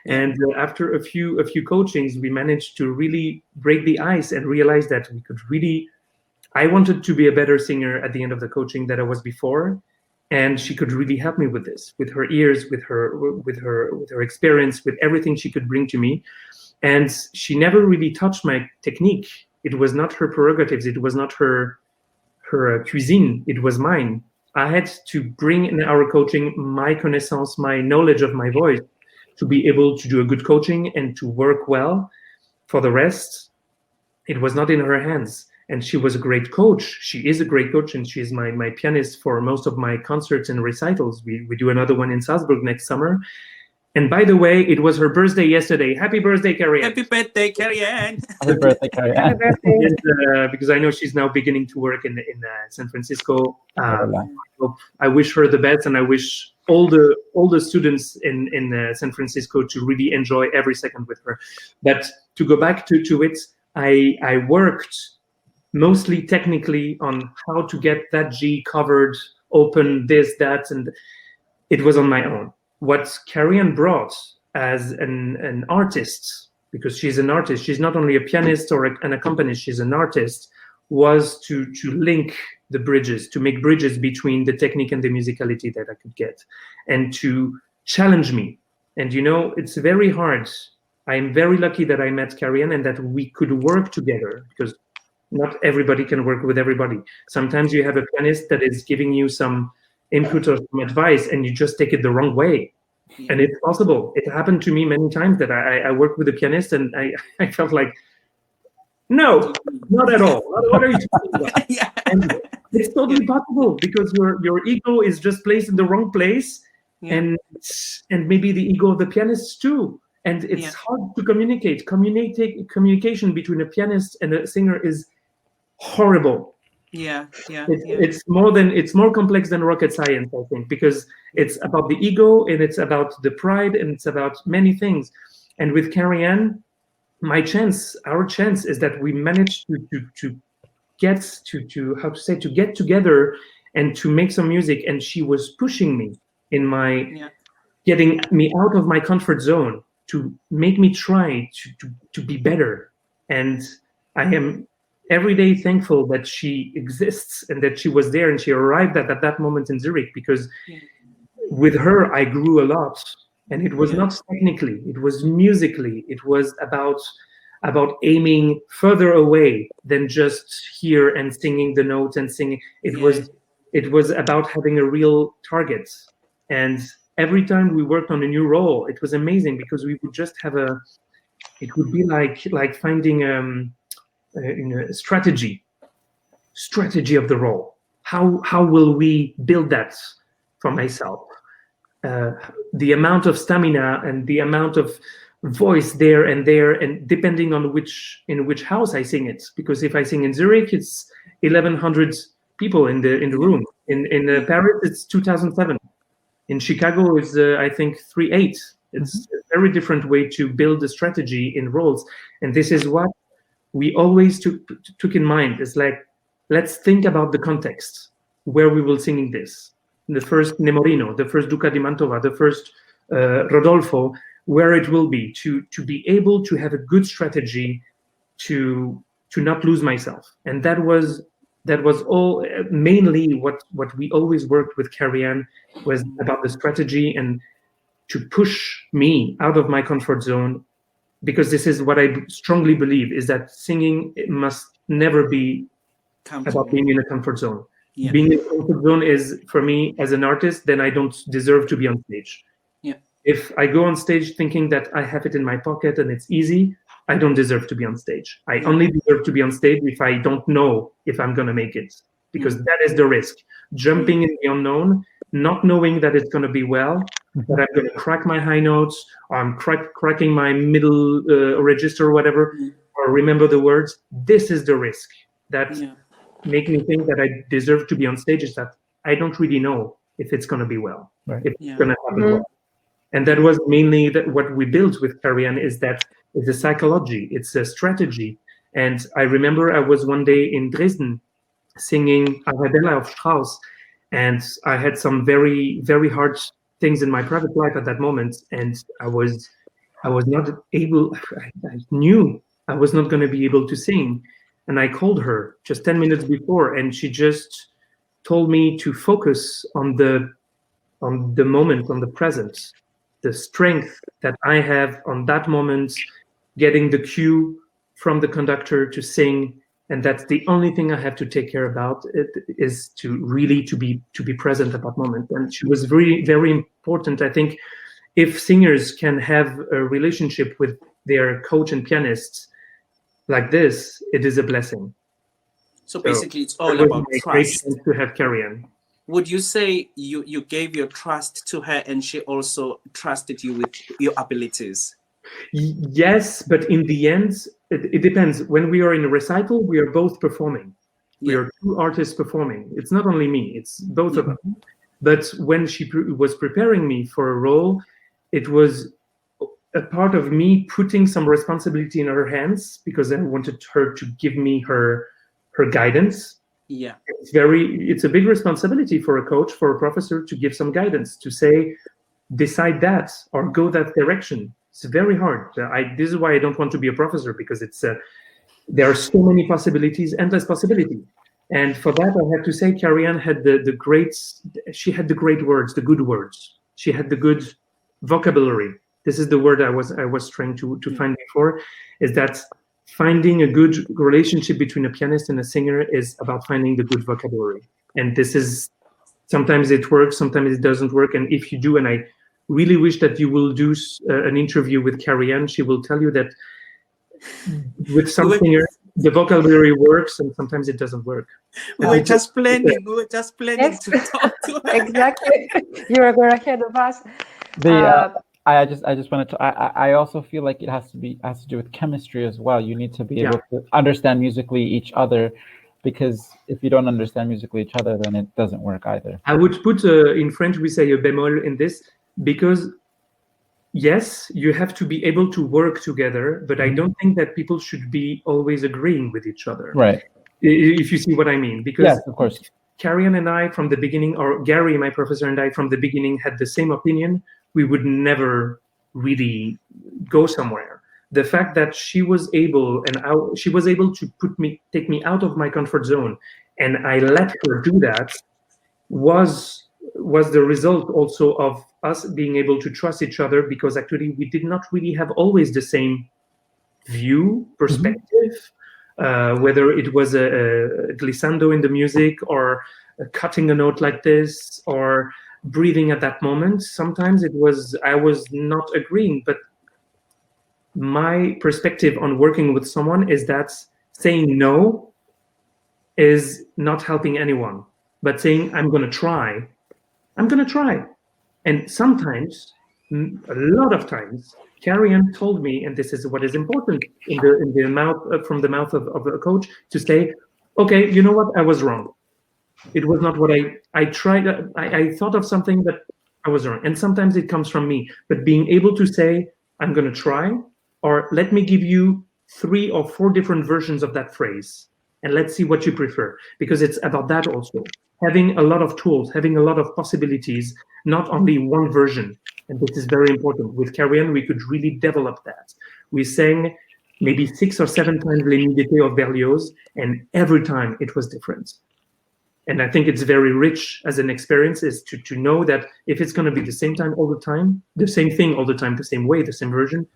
And after a few coachings, we managed to really break the ice and realize that we could really. I wanted to be a better singer at the end of the coaching than I was before, and she could really help me with this, with her ears, with her experience, with everything she could bring to me. And she never really touched my technique. It was not her prerogatives. It was not her cuisine. It was mine. I had to bring in our coaching my connaissance, my knowledge of my voice, to be able to do a good coaching and to work well. For the rest, it was not in her hands. And she was a great coach. She is a great coach, and she is my pianist for most of my concerts and recitals. We do another one in Salzburg next summer. And by the way, it was her birthday yesterday. Happy birthday, Carrie-Anne. Happy birthday, Carrie-Anne. Happy birthday, Carrie-Anne. And, because I know she's now beginning to work in San Francisco. I wish her the best, and I wish all the students in San Francisco to really enjoy every second with her. But to go back to it, I worked mostly technically on how to get that G covered, open, this, that, and it was on my own. What Carrie-Anne brought as an artist, because she's an artist, she's not only a pianist or an accompanist, she's an artist, was to link the bridges, to make bridges between the technique and the musicality that I could get, and to challenge me. And it's very hard. I'm very lucky that I met Carrie-Anne and that we could work together, because not everybody can work with everybody. Sometimes you have a pianist that is giving you some input or some advice, and you just take it the wrong way. And it's possible. It happened to me many times that I worked with a pianist, and I felt like, no, not at all. What are you talking about? And it's totally possible, because your ego is just placed in the wrong place, and maybe the ego of the pianist too. And it's hard to communicate. Communication between a pianist and a singer is horrible. It's more complex than rocket science, I think, because it's about the ego, and it's about the pride, and it's about many things. And with Carrie-Anne, our chance is that we managed to get together and to make some music. And she was pushing me in getting me out of my comfort zone, to make me try to be better. And I am every day thankful that she exists and that she was there and she arrived at that moment in Zurich, because with her I grew a lot. And it was not technically, it was musically, it was about aiming further away than just here and singing the notes and singing. It was about having a real target. And every time we worked on a new role, it was amazing, because we would just have it would be like finding a strategy of the role. How will we build that for myself? The amount of stamina and the amount of voice there, and depending on in which house I sing it. Because if I sing in Zurich, it's 1,100 people in the room. In Paris, it's 2,007. In Chicago, it's I think 3,800. It's a very different way to build a strategy in roles, and this is what we always took in mind. It's like, let's think about the context where we will sing this. The first Nemorino, the first Duca di Mantova, the first Rodolfo, where it will be, to be able to have a good strategy to not lose myself. And that was all mainly what we always worked with Carrie-Anne, was about the strategy and to push me out of my comfort zone. Because this is what I strongly believe, is that singing must never be about being in a comfort zone. Being in a comfort zone is, for me, as an artist, then I don't deserve to be on stage. If I go on stage thinking that I have it in my pocket and it's easy, I don't deserve to be on stage. I only deserve to be on stage if I don't know if I'm going to make it, because that is the risk. Jumping in the unknown, not knowing that it's going to be well, that I'm going to crack my high notes, or I'm cracking my middle register or whatever, or remember the words. This is the risk that make me think that I deserve to be on stage, is that I don't really know if it's going to be well, if it's going to happen well. And that was mainly what we built with Karian, is that it's a psychology, it's a strategy. And I remember I was one day in Dresden singing Arabella of Strauss, and I had some very, very hard things in my private life at that moment, and I was not able. I knew I was not going to be able to sing, and I called her just 10 minutes before, and she just told me to focus on the moment, on the present, the strength that I have on that moment, getting the cue from the conductor to sing. And that's the only thing I have to take care about, it is to really to be present at that moment. And she was very, very important. I think if singers can have a relationship with their coach and pianists like this, it is a blessing. So basically, it's all about trust. To have Karian. Would you say you gave your trust to her and she also trusted you with your abilities? Yes, but in the end, it depends. When we are in a recital, we are both performing. We are two artists performing. It's not only me, it's both of us. But when she was preparing me for a role, it was a part of me putting some responsibility in her hands, because I wanted her to give me her guidance. Yeah, it's a big responsibility for a coach, for a professor, to give some guidance, to say, decide that or go that direction. It's very hard. This is why I don't want to be a professor, because there are so many possibilities, endless possibilities. And for that, I have to say, Karian had she had the great words, the good words. She had the good vocabulary. This is the word I was trying to find before, is that finding a good relationship between a pianist and a singer is about finding the good vocabulary. And this is, sometimes it works, sometimes it doesn't work. And if you do, and I really wish that you will do an interview with Karian, she will tell you that with some singers, the vocabulary works and sometimes it doesn't work. We were just planning to talk to her. Exactly. You're ahead of us. I just wanted to. I also feel like it has to do with chemistry as well. You need to be able to understand musically each other, because if you don't understand musically each other, then it doesn't work either. I would put in French we say a bémol in this, because yes, you have to be able to work together, but I don't think that people should be always agreeing with each other. Right. If you see what I mean, because yes, of course. Karian and I from the beginning, or Gary, my professor, and I from the beginning had the same opinion, we would never really go somewhere. The fact that she was able to take me out of my comfort zone, and I let her do that, was the result also of us being able to trust each other, because actually we did not really have always the same view, perspective, whether it was a glissando in the music, or cutting a note like this, or breathing at that moment. Sometimes I was not agreeing, but my perspective on working with someone is that saying no is not helping anyone, but saying I'm going to try. And sometimes, a lot of times, Karian told me, and this is what is important from the mouth of a coach, to say, okay, you know what, I was wrong. It was not what I tried. I thought of something, but I was wrong. And sometimes it comes from me. But being able to say, I'm going to try, or let me give you 3 or 4 different versions of that phrase, and let's see what you prefer. Because it's about that also. Having a lot of tools, having a lot of possibilities, not only one version. And this is very important. With Karian, we could really develop that. We sang maybe 6 or 7 times Les Nuits d'été of Berlioz, and every time it was different. And I think it's very rich as an experience, is to know that if it's going to be the same time all the time, the same thing all the time, the same way, the same version,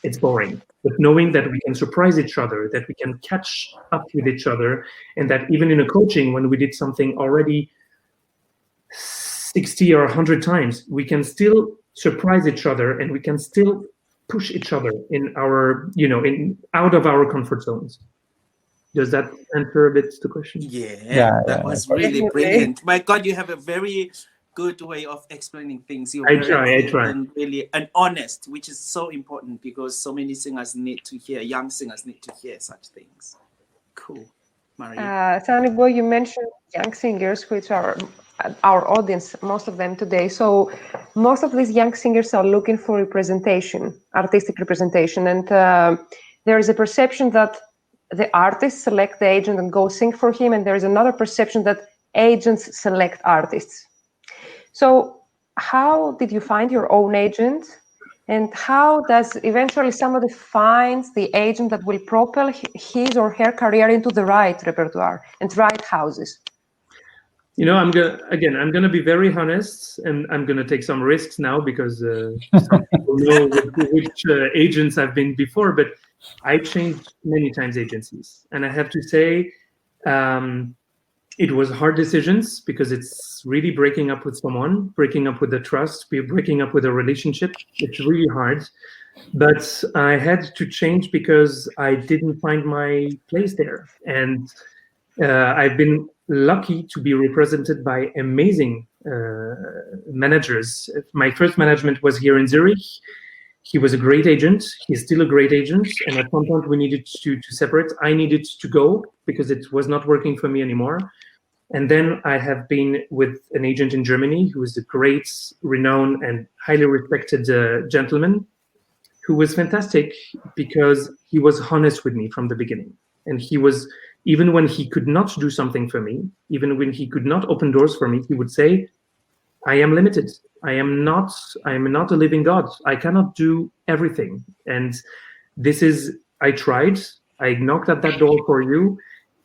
it's boring. But knowing that we can surprise each other, that we can catch up with each other, and that even in a coaching, when we did something already 60 or 100 times, we can still surprise each other, and we can still push each other in our, out of our comfort zones. Does that answer a bit the question? Yeah, that was really brilliant. My God, you have a very good way of explaining things. You're I try. And really and honest, which is so important because so many singers need to hear, young singers need to hear such things. Cool. Maria. Sunny Boy, you mentioned young singers, which are our audience, most of them today. So most of these young singers are looking for representation, artistic representation. And there is a perception that the artists select the agent and go sing for him. And there is another perception that agents select artists. So how did you find your own agent? And how does eventually somebody finds the agent that will propel his or her career into the right repertoire and right houses? I'm gonna be very honest, and I'm gonna take some risks now because some people know which agents I've been before. But I changed many times agencies, and I have to say, it was hard decisions because it's really breaking up with someone, breaking up with the trust, breaking up with a relationship. It's really hard, but I had to change because I didn't find my place there. And I've been lucky to be represented by amazing managers. My first management was here in Zurich. He was a great agent. He's still a great agent. And at some point we needed to separate. I needed to go because it was not working for me anymore. And then I have been with an agent in Germany who is a great, renowned, and highly respected gentleman who was fantastic because he was honest with me from the beginning. And he was, even when he could not do something for me, even when he could not open doors for me, he would say, I am limited. I am not a living God. I cannot do everything. And I tried, I knocked at that door for you.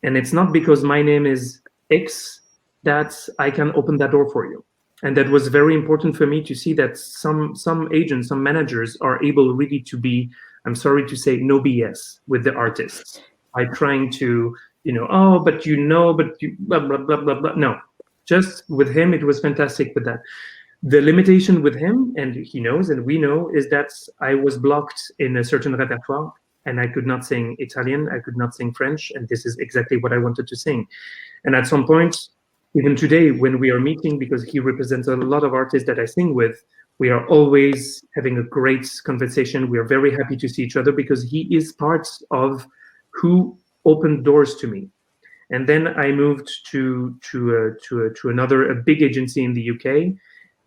And it's not because my name is X that I can open that door for you. And that was very important for me to see that some agents, some managers are able really to be, I'm sorry to say, no BS with the artists. By trying to, but you blah, blah, blah, blah, blah. No, just with him, it was fantastic with that. The limitation with him, and he knows, and we know, is that I was blocked in a certain repertoire, and I could not sing Italian, I could not sing French, and this is exactly what I wanted to sing. And at some point, even today, when we are meeting, because he represents a lot of artists that I sing with, we are always having a great conversation. We are very happy to see each other because he is part of who opened doors to me. And then I moved to a big agency in the UK,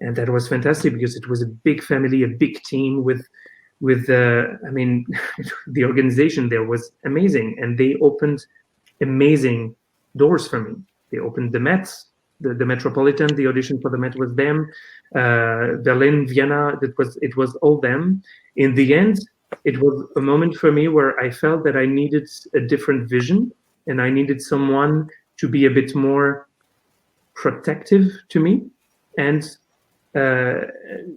and that was fantastic because it was a big family, a big team with the organization there was amazing, and they opened amazing doors for me. They opened the Met, the Metropolitan. The audition for the Met was them. Berlin, Vienna. It was all them. In the end, it was a moment for me where I felt that I needed a different vision, and I needed someone to be a bit more protective to me. And now,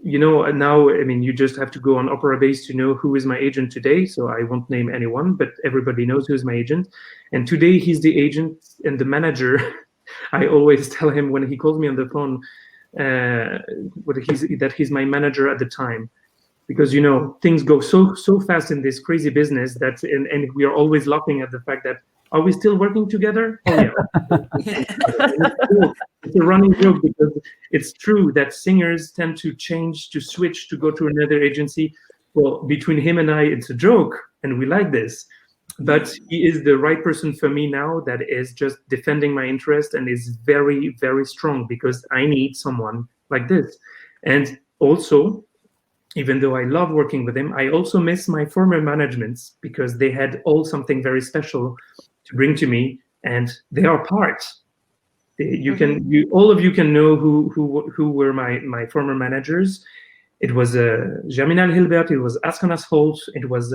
you just have to go on Operawire to know who is my agent today. So I won't name anyone, but everybody knows who is my agent. And today he's the agent and the manager. I always tell him when he calls me on the phone that he's my manager at the time. Because, things go so fast in this crazy business that, and we are always laughing at the fact that, are we still working together? Oh, yeah. It's a running joke because it's true that singers tend to switch to go to another agency. Well, between him and I, it's a joke, and we like this. But he is the right person for me now that is just defending my interest and is very, very strong because I need someone like this. And also, even though I love working with him, I also miss my former managements because they had all something very special to bring to me, and they are part. All of you can know who were my former managers. It was Germinal Hilbert, it was Ascanas Holt, it was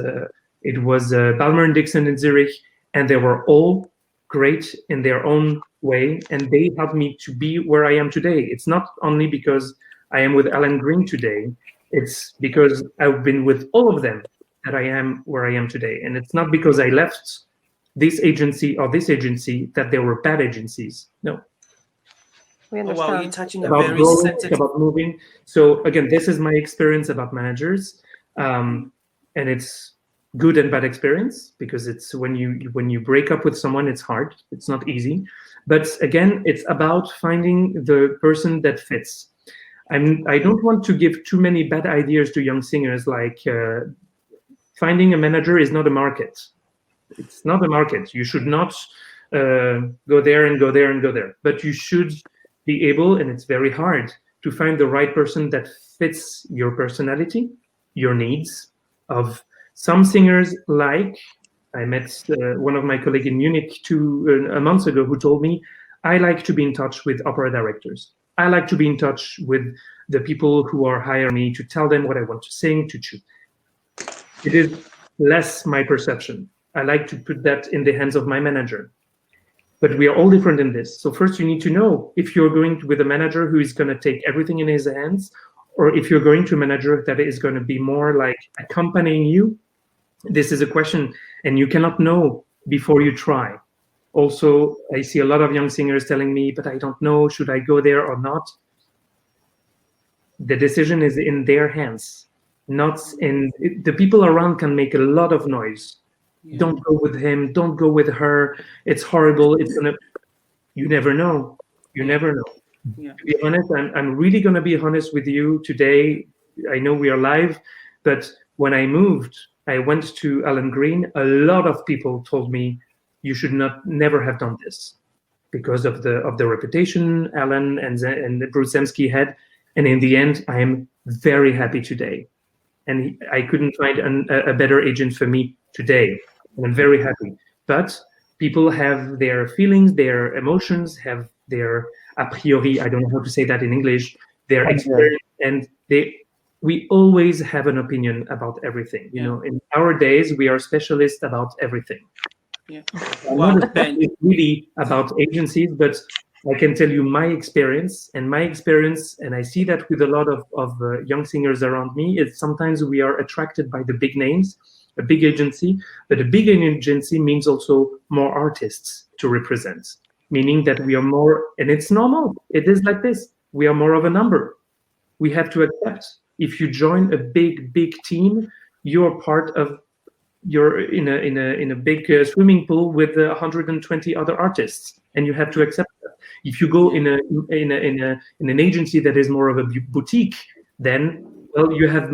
Balmer and Dixon in Zurich, and they were all great in their own way, and they helped me to be where I am today. It's not only because I am with Alan Green today, it's because I've been with all of them that I am where I am today. And it's not because I left this agency or this agency that they were bad agencies. No. We Oh, wow, you're understand. touching a About very growing, sensitive. about moving. So again, this is my experience about managers, and it's good and bad experience, because it's when you break up with someone, it's hard. It's not easy, but again, it's about finding the person that fits. I don't want to give too many bad ideas to young singers, like finding a manager is not a market. It's not a market. You should not go there and go there and go there, but you should be able, and it's very hard, to find the right person that fits your personality, your needs. Of some singers, like I met one of my colleagues in Munich a month ago, who told me, I like to be in touch with opera directors. I like to be in touch with the people who are hiring me, to tell them what I want to sing, to choose. It is less my perception. I like to put that in the hands of my manager. But we are all different in this. So first you need to know if you're going with a manager who is going to take everything in his hands, or if you're going to a manager that is going to be more like accompanying you. This is a question, and you cannot know before you try. Also, I see a lot of young singers telling me, but I don't know, should I go there or not? The decision is in their hands, not in the people around. Can make a lot of noise. Yeah. Don't go with him, don't go with her, it's horrible, it's gonna, you never know. You never know. Yeah. To be honest, I'm really gonna be honest with you today. I know we are live, but when I moved, I went to Alan Green. A lot of people told me you should never have done this, because of the reputation Alan and Bruce Zemsky had. And in the end, I am very happy today. And I couldn't find a better agent for me today. And I'm very happy. But people have their feelings, their emotions, have their a priori, I don't know how to say that in English, their experience, and we always have an opinion about everything. You know, in our days, we are specialists about everything. Yeah. Well, it's really about agencies, but I can tell you my experience, and I see that with a lot of young singers around me, is sometimes we are attracted by the big names, a big agency, but a big agency means also more artists to represent, meaning that we are more, and it's normal, it is like this, we are more of a number. We have to accept, if you join a big team, you're part of, you're in a big swimming pool with 120 other artists, and you have to accept that. If you go in an agency that is more of a boutique, then, well, you have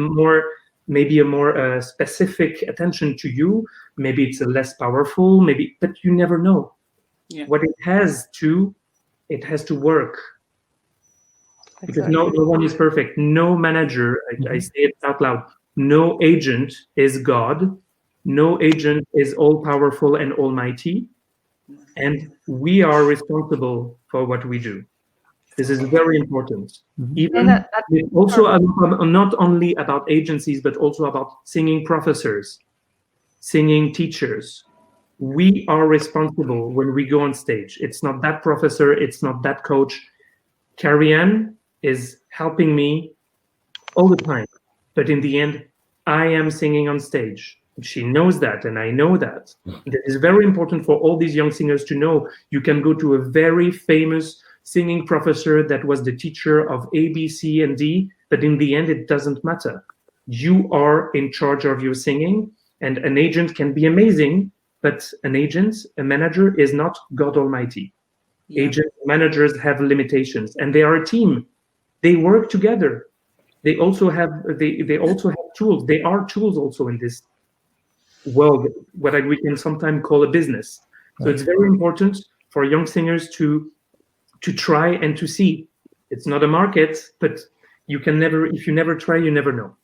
maybe a more specific attention to you. Maybe it's less powerful, but you never know. Yeah. What it has to work. Because no one is perfect. No manager, I say it out loud, no agent is God. No agent is all-powerful and almighty. And we are responsible for what we do. This is very important. Even also not only about agencies, but also about singing professors, singing teachers. We are responsible when we go on stage. It's not that professor, it's not that coach. Carrie-Anne is helping me all the time. But in the end, I am singing on stage. She knows that, and I know that. That is very important for all these young singers to know. You can go to a very famous singing professor that was the teacher of A, B, C, and D, but in the end, it doesn't matter. You are in charge of your singing, and an agent can be amazing, but a manager is not God Almighty. Yeah. Agents, managers have limitations, and they are a team. They work together. They also have tools. They are tools also in this world, what we can sometimes call a business. So it's very important for young singers to try and to see. It's not a market, but you can never, if you never try, you never know.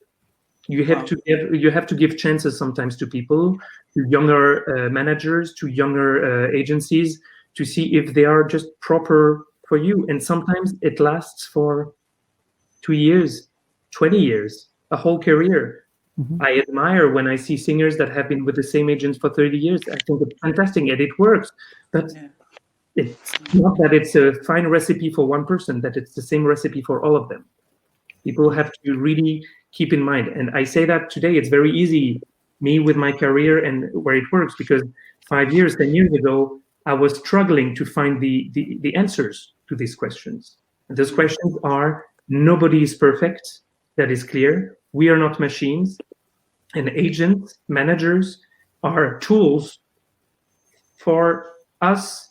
You have to give chances sometimes to people, to younger managers, to younger agencies, to see if they are just proper for you. And sometimes it lasts for 2 years, 20 years, a whole career. I admire when I see singers that have been with the same agents for 30 years. I think it's fantastic and it works. But it's not that it's a fine recipe for one person, that it's the same recipe for all of them. People have to really keep in mind. And I say that today, it's very easy, me with my career and where it works, because 5 years, 10 years ago, I was struggling to find the answers to these questions. And those questions are: nobody is perfect. That is clear. We are not machines. And agents, managers are tools for us.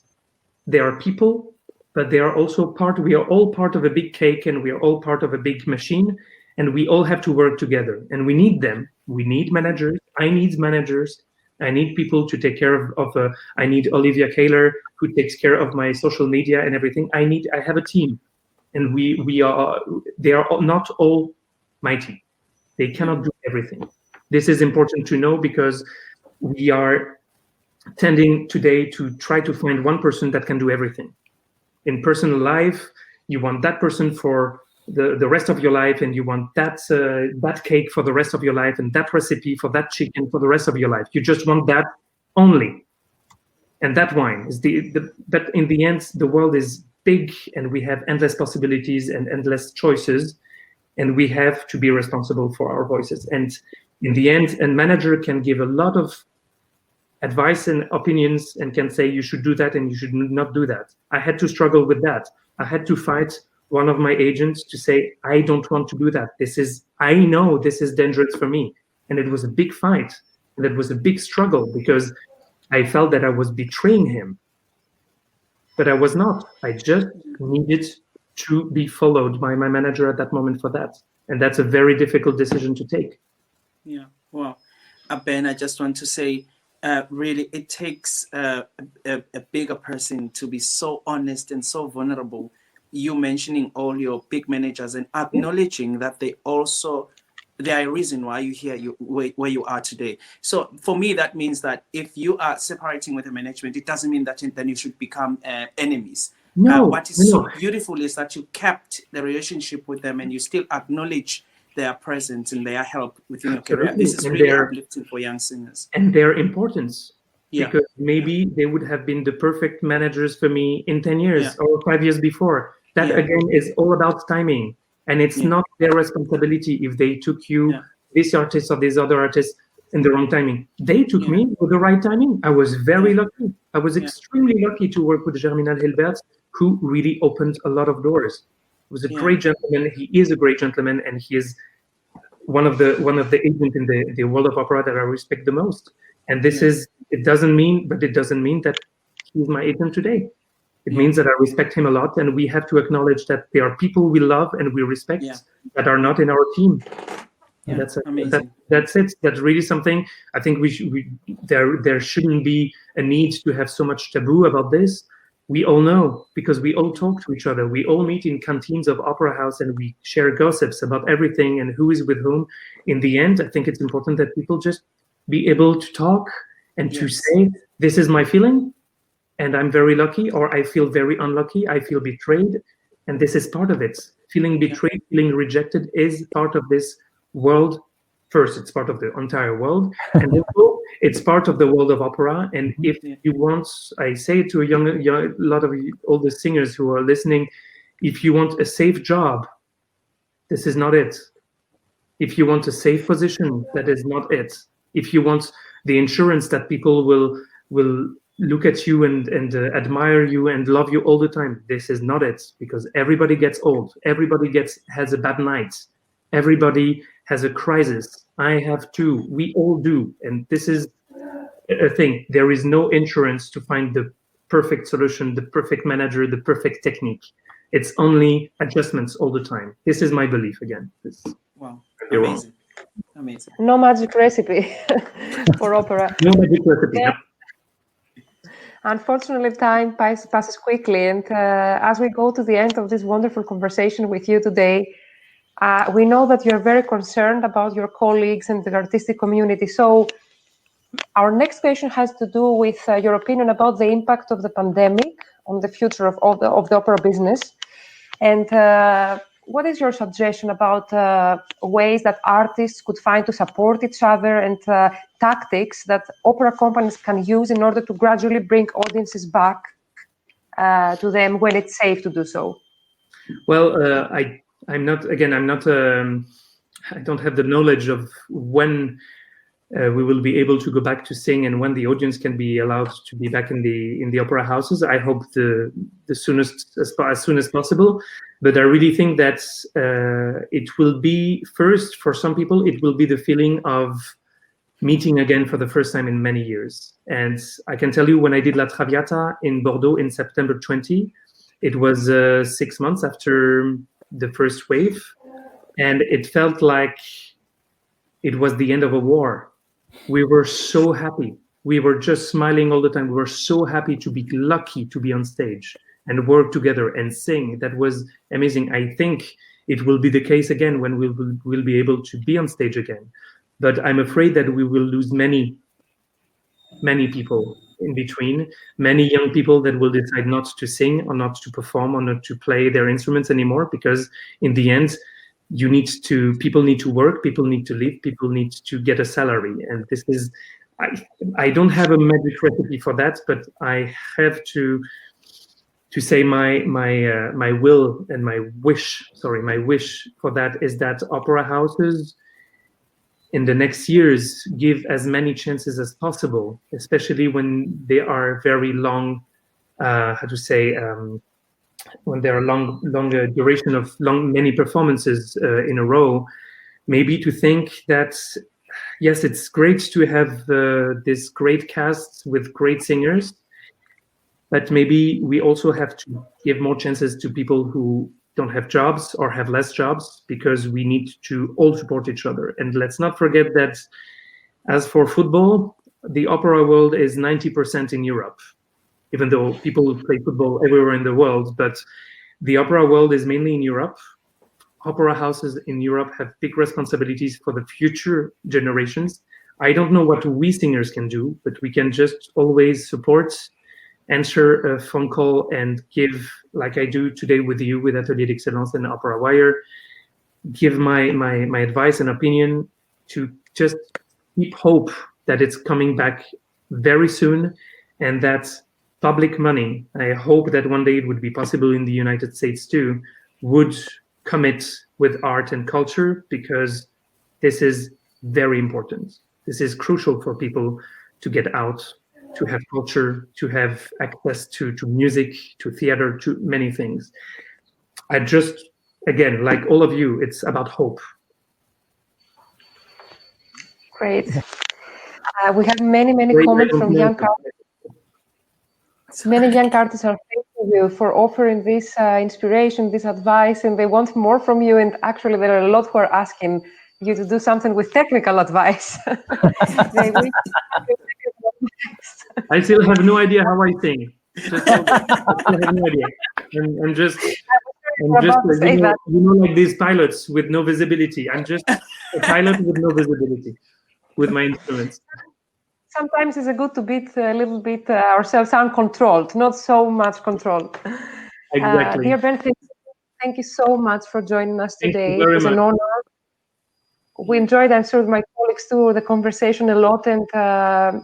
They are people, but they are also we are all part of a big cake, and we are all part of a big machine, and we all have to work together, and we need them. We need managers. I need managers. I need people to take care of I need Olivia Kaler, who takes care of my social media and everything. I have a team, and they are not all mighty. They cannot do everything. This is important to know, because we are tending today to try to find one person that can do everything. In personal life, you want that person for the rest of your life, and you want that cake for the rest of your life, and that recipe for that chicken for the rest of your life. You just want that only. And that wine is but in the end, the world is big, and we have endless possibilities and endless choices, and we have to be responsible for our voices. And in the end, a manager can give a lot of advice and opinions, and can say you should do that and you should not do that. I had to struggle with that. I had to fight one of my agents to say, I don't want to do that. I know this is dangerous for me. And it was a big fight, and it was a big struggle, because I felt that I was betraying him. But I was not. I just needed to be followed by my manager at that moment for that. And that's a very difficult decision to take. Yeah, well, Ben, I just want to say, really, it takes a bigger person to be so honest and so vulnerable. You mentioning all your big managers and acknowledging that they are a reason why you're here, where you are today. So for me, that means that if you are separating with the management, it doesn't mean that then you should become enemies. No. What is so beautiful is that you kept the relationship with them, and you still acknowledge their presence and their help within your career. This is really uplifting for young singers. And their importance. Yeah. Because maybe they would have been the perfect managers for me in 10 years or 5 years before. That again is all about timing. And it's not their responsibility if they took you, this artist or this other artist, in the wrong timing. They took me with the right timing. I was very lucky. I was extremely lucky to work with Germinal Hilbert, who really opened a lot of doors. He was a great gentleman. He is a great gentleman, and he is one of the agents in the world of opera that I respect the most. And it doesn't mean that he's my agent today. It means that I respect him a lot, and we have to acknowledge that there are people we love and we respect that are not in our team. And that's it. That's really something. I think there shouldn't be a need to have so much taboo about this. We all know, because we all talk to each other. We all meet in canteens of opera house, and we share gossips about everything and who is with whom. In the end, I think it's important that people just be able to talk and to say, this is my feeling, and I'm very lucky, or I feel very unlucky, I feel betrayed, and this is part of it. Feeling betrayed, feeling rejected is part of this world. First, it's part of the entire world, and also it's part of the world of opera. And if you want, I say to a lot of all the singers who are listening, if you want a safe job, this is not it. If you want a safe position, that is not it. If you want the insurance that people will look at you and admire you and love you all the time, this is not it, because everybody gets old. Everybody has a bad night. Everybody has a crisis. I have too. We all do. And this is a thing. There is no insurance to find the perfect solution, the perfect manager, the perfect technique. It's only adjustments all the time. This is my belief again. Wow. Amazing. Amazing. No magic recipe for opera. No magic recipe. Yeah. Unfortunately, time passes quickly. And as we go to the end of this wonderful conversation with you today, we know that you're very concerned about your colleagues and the artistic community. So our next question has to do with your opinion about the impact of the pandemic on the future of the opera business. And what is your suggestion about ways that artists could find to support each other, and tactics that opera companies can use in order to gradually bring audiences back to them when it's safe to do so? Well, I don't have the knowledge of when we will be able to go back to sing, and when the audience can be allowed to be back in the opera houses. I hope the soonest, as soon as possible. But I really think that it will be, first, for some people, it will be the feeling of meeting again for the first time in many years. And I can tell you, when I did La Traviata in Bordeaux in September 20, it was 6 months after the first wave, and it felt like it was the end of a war. We were so happy. We were just smiling all the time. We were so happy to be lucky to be on stage and work together and sing. That was amazing. I think it will be the case again when we'll be able to be on stage again. But I'm afraid that we will lose many people in between, many young people that will decide not to sing or not to perform or not to play their instruments anymore, because in the end, people need to work, people need to live, people need to get a salary. And this is, I don't have a magic recipe for that, but I have to say my will and my wish for that is that opera houses in the next years give as many chances as possible, especially when they are very long, when there are longer duration of many performances in a row, maybe to think that, yes, it's great to have this great cast with great singers, but maybe we also have to give more chances to people who don't have jobs or have less jobs, because we need to all support each other. And let's not forget that, as for football, the opera world is 90% in Europe, even though people play football everywhere in the world, but the opera world is mainly in Europe. Opera houses in Europe have big responsibilities for the future generations. I don't know what we singers can do, but we can just always support, answer a phone call, and give, like I do today with you, with Atelier d'Excellence and Operawire, give my advice and opinion to just keep hope that it's coming back very soon, and that public money, I hope that one day it would be possible in the United States too, would commit with art and culture, because this is very important. This is crucial for people to get out, to have culture, to have access to music, to theater, to many things. I just, again, like all of you, it's about hope. Great. We have many comments from young artists. Many young artists are thanking you for offering this inspiration, this advice, and they want more from you. And actually, there are a lot who are asking you to do something with technical advice. I still have no idea how I sing. I still have no idea. I'm just like these pilots with no visibility. I'm just a pilot with no visibility with my instruments. Sometimes it's good to be a little bit ourselves uncontrolled, not so much controlled. Exactly. Dear Ben, thank you so much for joining us today. It was an honor. We enjoyed, I'm sure, my colleagues too, the conversation a lot, and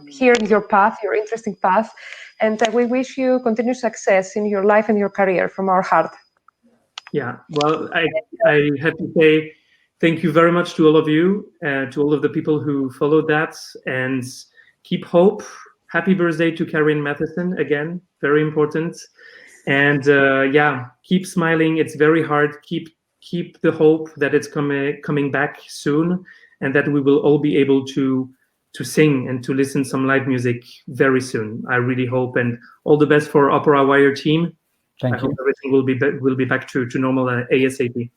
hearing your path, your interesting path. And we wish you continued success in your life and your career from our heart. Yeah, well, I have to say thank you very much to all of you, to all of the people who followed that, and keep hope. Happy birthday to Karen Matheson again, very important. And yeah, keep smiling. It's very hard. Keep the hope that it's coming back soon, and that we will all be able to sing and to listen some live music very soon. I really hope, and all the best for Operawire team. Thank you. Hope everything will be back to normal ASAP.